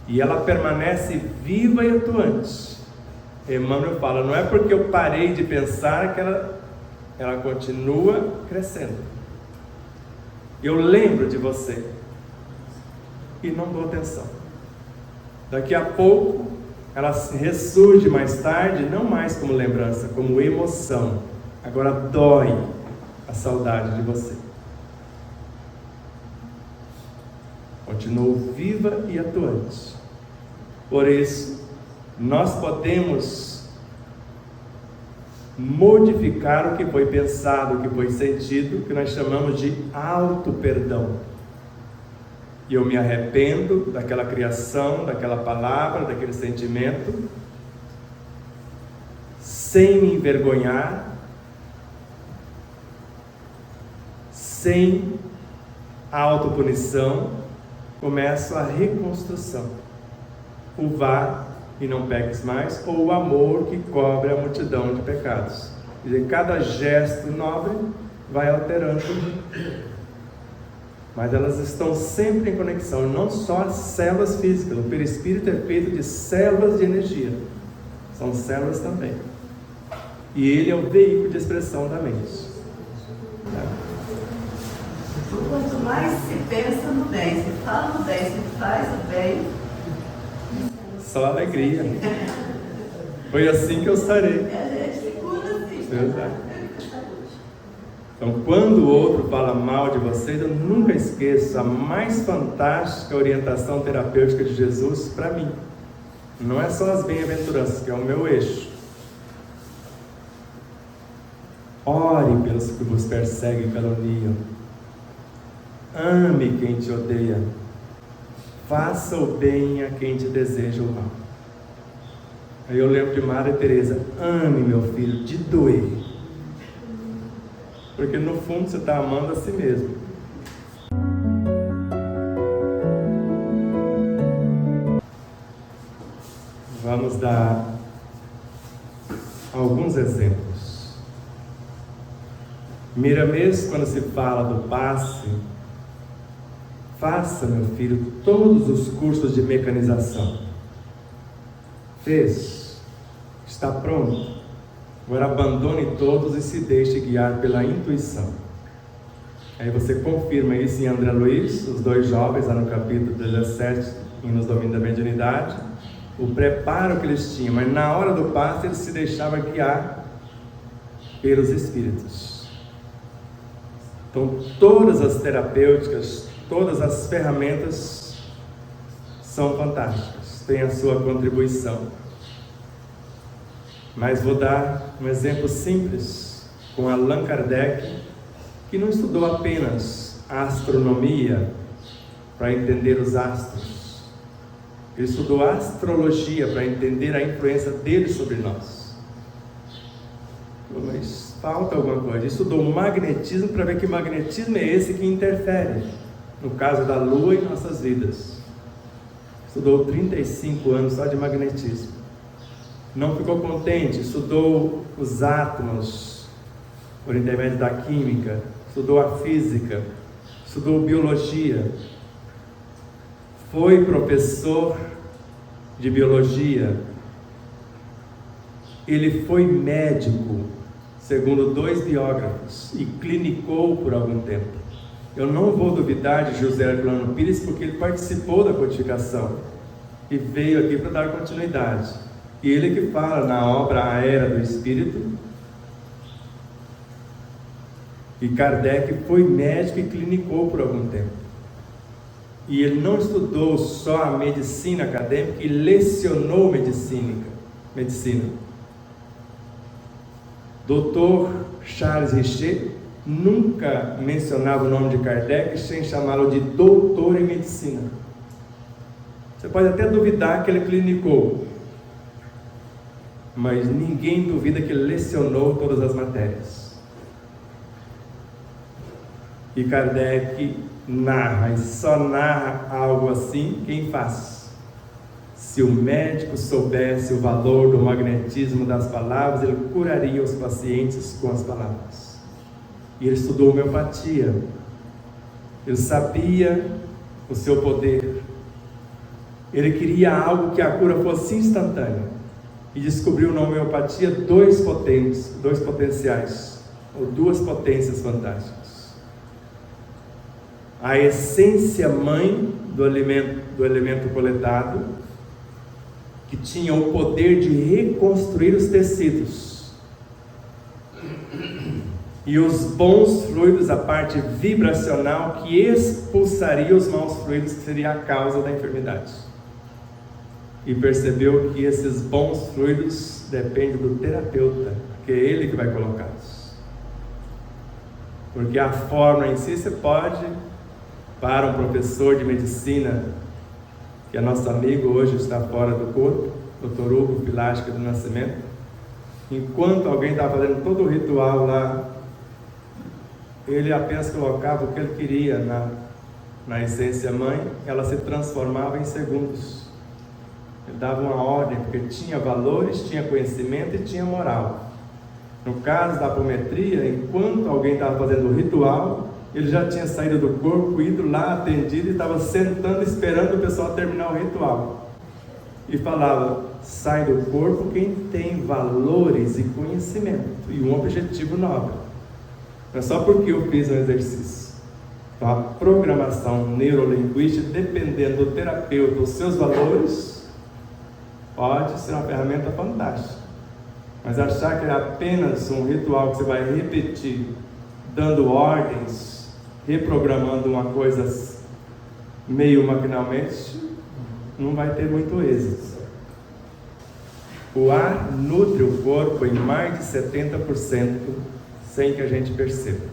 E ela permanece viva e atuante. Emmanuel fala, não é porque eu parei de pensar que ela continua crescendo. Eu lembro de você e não dou atenção. Daqui a pouco ela ressurge mais tarde, não mais como lembrança, como emoção. Agora dói a saudade de você. Continuo viva e atuante. Por isso, nós podemos modificar o que foi pensado, o que foi sentido, que nós chamamos de auto-perdão. E eu me arrependo daquela criação, daquela palavra, daquele sentimento, sem me envergonhar, sem a autopunição, começa a reconstrução. O vá e não peques mais, ou o amor que cobre a multidão de pecados. Quer dizer, cada gesto nobre vai alterando, mas elas estão sempre em conexão, não só as células físicas. O perispírito é feito de células de energia, são células também, e ele é o veículo de expressão da mente. Quanto mais se pensa no bem, se fala no bem, se faz o bem, só alegria. Foi assim que eu sarei. a gente segura assim. Exato. Então, quando o outro fala mal de vocês, eu nunca esqueço a mais fantástica orientação terapêutica de Jesus para mim. Não é só as bem-aventuranças, que é o meu eixo. Ore pelos que vos perseguem e caluniam. Ame quem te odeia. Faça o bem a quem te deseja o mal. Aí eu lembro de Maria Teresa: ame meu filho, de doer. Porque no fundo você está amando a si mesmo. Vamos dar alguns exemplos. Miramês, quando se fala do passe, faça, meu filho, todos os cursos de mecanização. Fez? Está pronto? Agora abandone todos e se deixe guiar pela intuição. Aí você confirma isso em André Luiz, os dois jovens, lá no capítulo 17, em Nos Domínios da Mediunidade, o preparo que eles tinham, mas na hora do passe eles se deixavam guiar pelos espíritos. Então todas as terapêuticas, todas as ferramentas são fantásticas, têm a sua contribuição. Mas vou dar um exemplo simples com Allan Kardec, que não estudou apenas a astronomia para entender os astros. Ele estudou a astrologia para entender a influência dele sobre nós. Mas falta alguma coisa. Ele estudou o magnetismo para ver que magnetismo é esse que interfere, no caso da Lua, em nossas vidas. Estudou 35 anos só de magnetismo. Não ficou contente, estudou os átomos por intermédio da química, estudou a física, estudou biologia, foi professor de biologia, ele foi médico, segundo 2 biógrafos, e clinicou por algum tempo. Eu não vou duvidar de José Herculano Pires, porque ele participou da codificação e veio aqui para dar continuidade. E ele que fala na obra A Era do Espírito. E Kardec foi médico e clinicou por algum tempo. E ele não estudou só a medicina acadêmica, e lecionou medicina. Dr. Charles Richer nunca mencionava o nome de Kardec sem chamá-lo de doutor em medicina. Você pode até duvidar que ele clinicou, mas ninguém duvida que ele lecionou todas as matérias. E Kardec narra, e só narra algo assim quem faz. Se o médico soubesse o valor do magnetismo das palavras, ele curaria os pacientes com as palavras. E ele estudou homeopatia. Ele sabia o seu poder. Ele queria algo que a cura fosse instantânea. E descobriu na homeopatia 2 potenciais, ou 2 potências fantásticas. A essência mãe do elemento coletado, que tinha o poder de reconstruir os tecidos. E os bons fluidos, a parte vibracional, que expulsaria os maus fluidos, que seria a causa da enfermidade. E percebeu que esses bons fluidos dependem do terapeuta, que é ele que vai colocá-los. Porque a fórmula em si você pode, para um professor de medicina, que é nosso amigo, hoje está fora do corpo, Dr. Hugo Pilástica do Nascimento, enquanto alguém está fazendo todo o ritual lá, ele apenas colocava o que ele queria na essência mãe, ela se transformava em segundos. Ele dava uma ordem, porque tinha valores, tinha conhecimento e tinha moral. No caso da apometria, enquanto alguém estava fazendo o ritual, ele já tinha saído do corpo, ido lá, atendido, e estava sentando, esperando o pessoal terminar o ritual. E falava: sai do corpo quem tem valores e conhecimento, e um objetivo nobre. Não é só porque eu fiz um exercício. Então, a programação neurolinguística, dependendo do terapeuta, os seus valores, pode ser uma ferramenta fantástica. Mas achar que é apenas um ritual que você vai repetir, dando ordens, reprogramando uma coisa meio maquinalmente, não vai ter muito êxito. O ar nutre o corpo em mais de 70% sem que a gente perceba.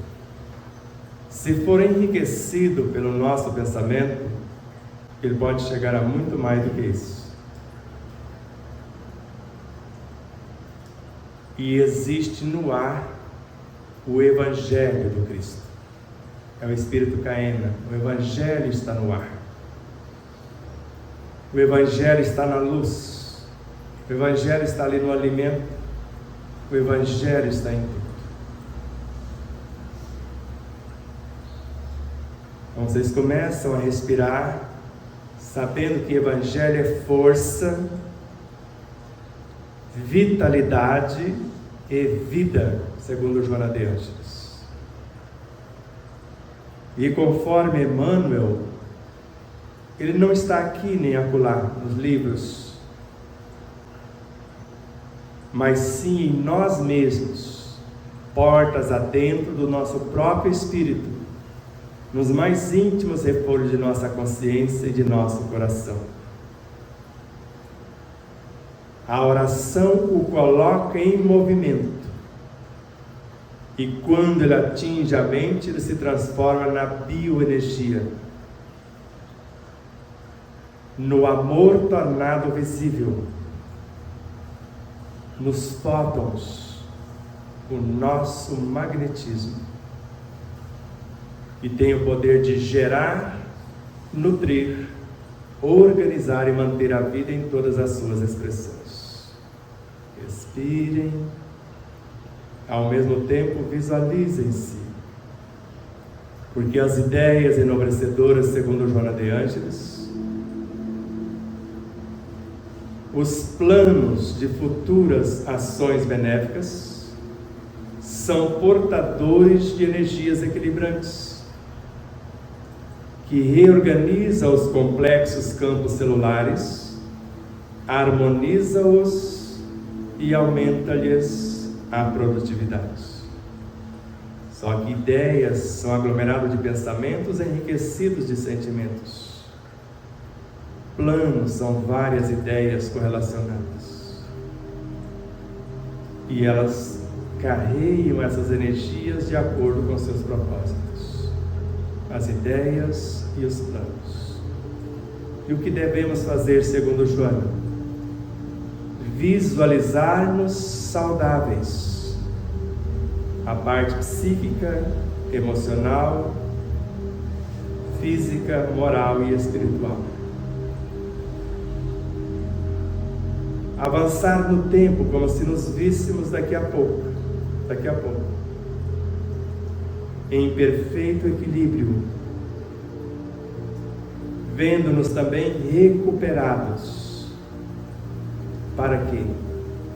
Se for enriquecido pelo nosso pensamento, ele pode chegar a muito mais do que isso. E existe no ar o Evangelho do Cristo. É o Espírito Caena. O Evangelho está no ar. O Evangelho está na luz. O Evangelho está ali no alimento. O Evangelho está em tudo. Então vocês começam a respirar, sabendo que Evangelho é força, vitalidade e vida, segundo Joana de Ângeles. E conforme Emmanuel, ele não está aqui nem acolá nos livros, mas sim em nós mesmos, portas adentro do nosso próprio espírito, nos mais íntimos refolhos de nossa consciência e de nosso coração. A oração o coloca em movimento, e quando ele atinge a mente, ele se transforma na bioenergia, no amor tornado visível, nos fótons, o nosso magnetismo, e tem o poder de gerar, nutrir, organizar e manter a vida em todas as suas expressões. Respirem, ao mesmo tempo visualizem-se, porque as ideias enobrecedoras, segundo Joana de Ângeles, os planos de futuras ações benéficas são portadores de energias equilibrantes, que reorganiza os complexos campos celulares, harmoniza-os e aumenta-lhes a produtividade. Só que ideias são aglomerados de pensamentos enriquecidos de sentimentos. Planos são várias ideias correlacionadas. E elas carregam essas energias de acordo com seus propósitos. As ideias e os planos. E o que devemos fazer, segundo Joana? Visualizar-nos saudáveis. A parte psíquica, emocional, física, moral e espiritual. Avançar no tempo como se nos víssemos daqui a pouco. Em perfeito equilíbrio, vendo-nos também recuperados. Para quê?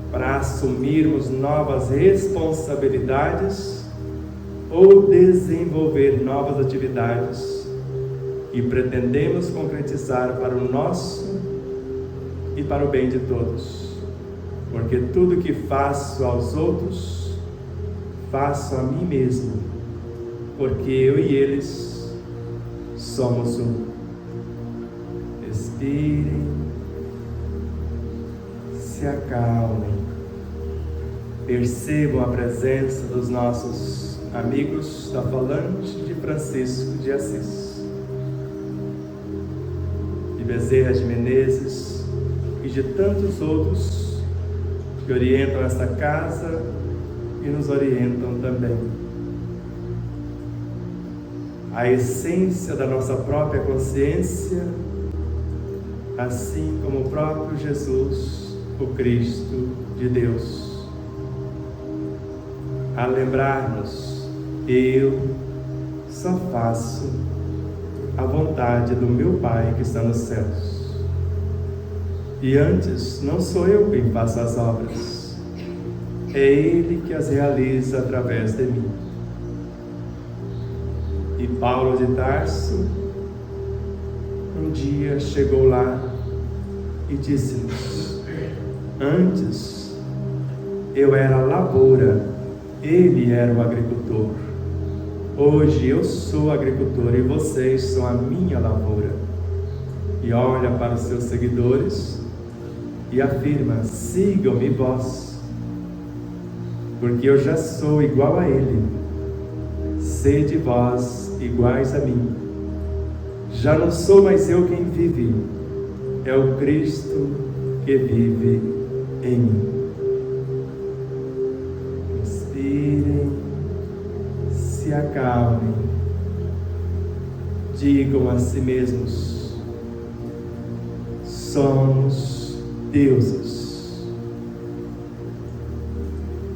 Para assumirmos novas responsabilidades ou desenvolver novas atividades e pretendemos concretizar para o nosso e para o bem de todos. Porque tudo que faço aos outros, faço a mim mesmo. Porque eu e eles somos um. Respirem, se acalmem, percebam a presença dos nossos amigos da Falante de Francisco de Assis, de Bezerra de Menezes e de tantos outros que orientam esta casa e nos orientam também. a essência da nossa própria consciência, assim como o próprio Jesus, o Cristo de Deus. A lembrar-nos, eu só faço a vontade do meu Pai que está nos céus. E antes, não sou eu quem faço as obras, é Ele que as realiza através de mim. E Paulo de Tarso, um dia chegou lá e disse-nos: antes eu era a lavoura, ele era o agricultor. Hoje eu sou agricultor e vocês são a minha lavoura. E olha para os seus seguidores e afirma: sigam-me vós, porque eu já sou igual a ele. Sede vós iguais a mim. Já não sou mais eu quem vive, é o Cristo que vive em mim. Inspirem, se acalmem, digam a si mesmos: somos deuses.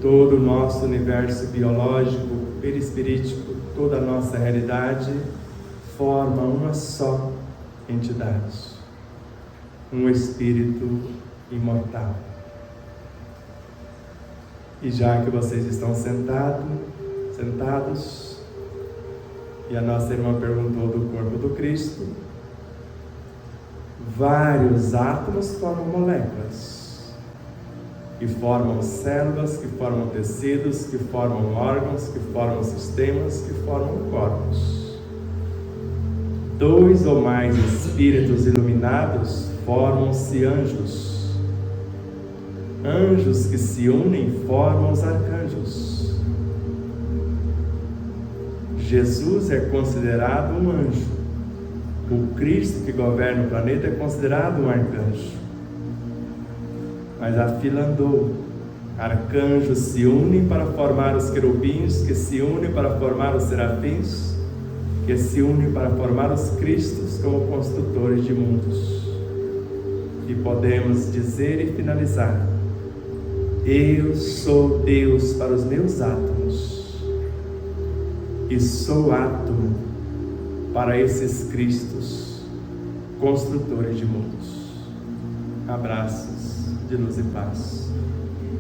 Todo o nosso universo biológico, perispirítico, toda a nossa realidade forma uma só entidade, um espírito imortal. E já que vocês estão sentados, e a nossa irmã perguntou do corpo do Cristo, vários átomos formam moléculas, que formam células, que formam tecidos, que formam órgãos, que formam sistemas, que formam corpos. 2 ou mais espíritos iluminados formam-se anjos. Anjos que se unem formam os arcanjos. Jesus é considerado um anjo. O Cristo que governa o planeta é considerado um arcanjo. Mas a fila andou. Arcanjos se unem para formar os querubins, que se unem para formar os serafins, que se unem para formar os Cristos como construtores de mundos. E podemos dizer e finalizar: eu sou Deus para os meus átomos, e sou átomo para esses Cristos, construtores de mundos. Abraços de luz e paz,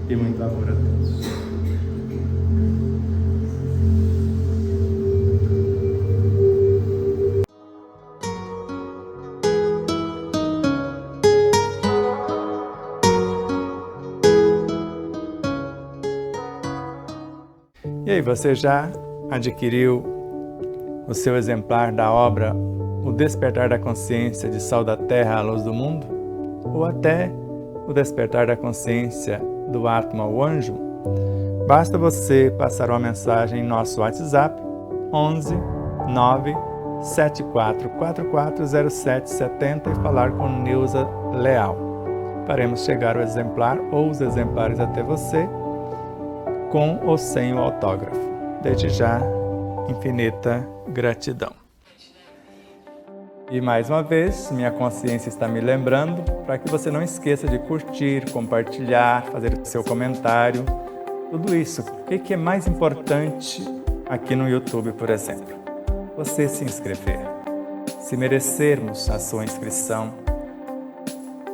e muito amor a todos. E aí, você já adquiriu o seu exemplar da obra O Despertar da Consciência de Sal da Terra à Luz do Mundo? Ou até O Despertar da Consciência do Átomo ao Anjo? Basta você passar uma mensagem em nosso WhatsApp 11 9 74440770 e falar com Neuza Leal. Faremos chegar o exemplar ou os exemplares até você, com ou sem o autógrafo. Desde já, infinita gratidão. E mais uma vez, minha consciência está me lembrando para que você não esqueça de curtir, compartilhar, fazer o seu comentário. Tudo isso. O que é mais importante aqui no YouTube, por exemplo? Você se inscrever. Se merecermos a sua inscrição.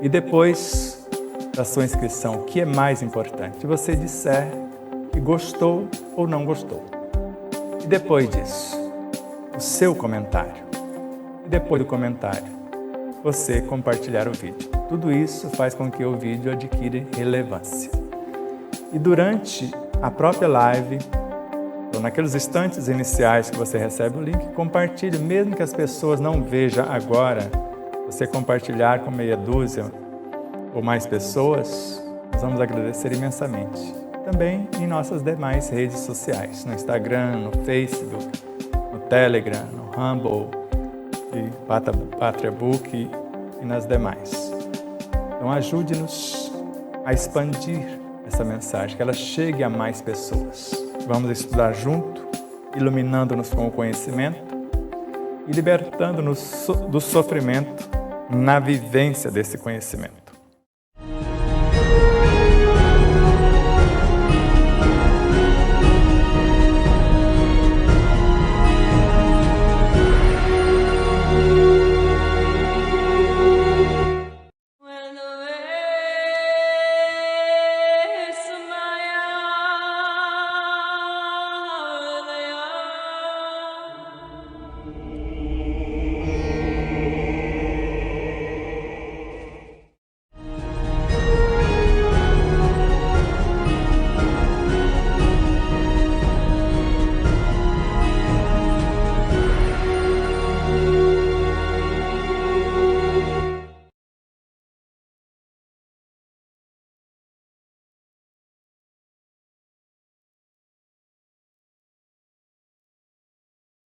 E depois da sua inscrição, o que é mais importante? Você disser que gostou ou não gostou. E depois disso, o seu comentário. E depois do comentário, você compartilhar o vídeo. Tudo isso faz com que o vídeo adquira relevância. E durante a própria live, ou naqueles instantes iniciais que você recebe o link, compartilhe, mesmo que as pessoas não vejam agora. Você compartilhar com meia dúzia ou mais pessoas, nós vamos agradecer imensamente. Também em nossas demais redes sociais, no Instagram, no Facebook, no Telegram, no Rumble, e Patriabook e nas demais. Então ajude-nos a expandir essa mensagem, que ela chegue a mais pessoas. Vamos estudar junto, iluminando-nos com o conhecimento e libertando-nos do sofrimento na vivência desse conhecimento.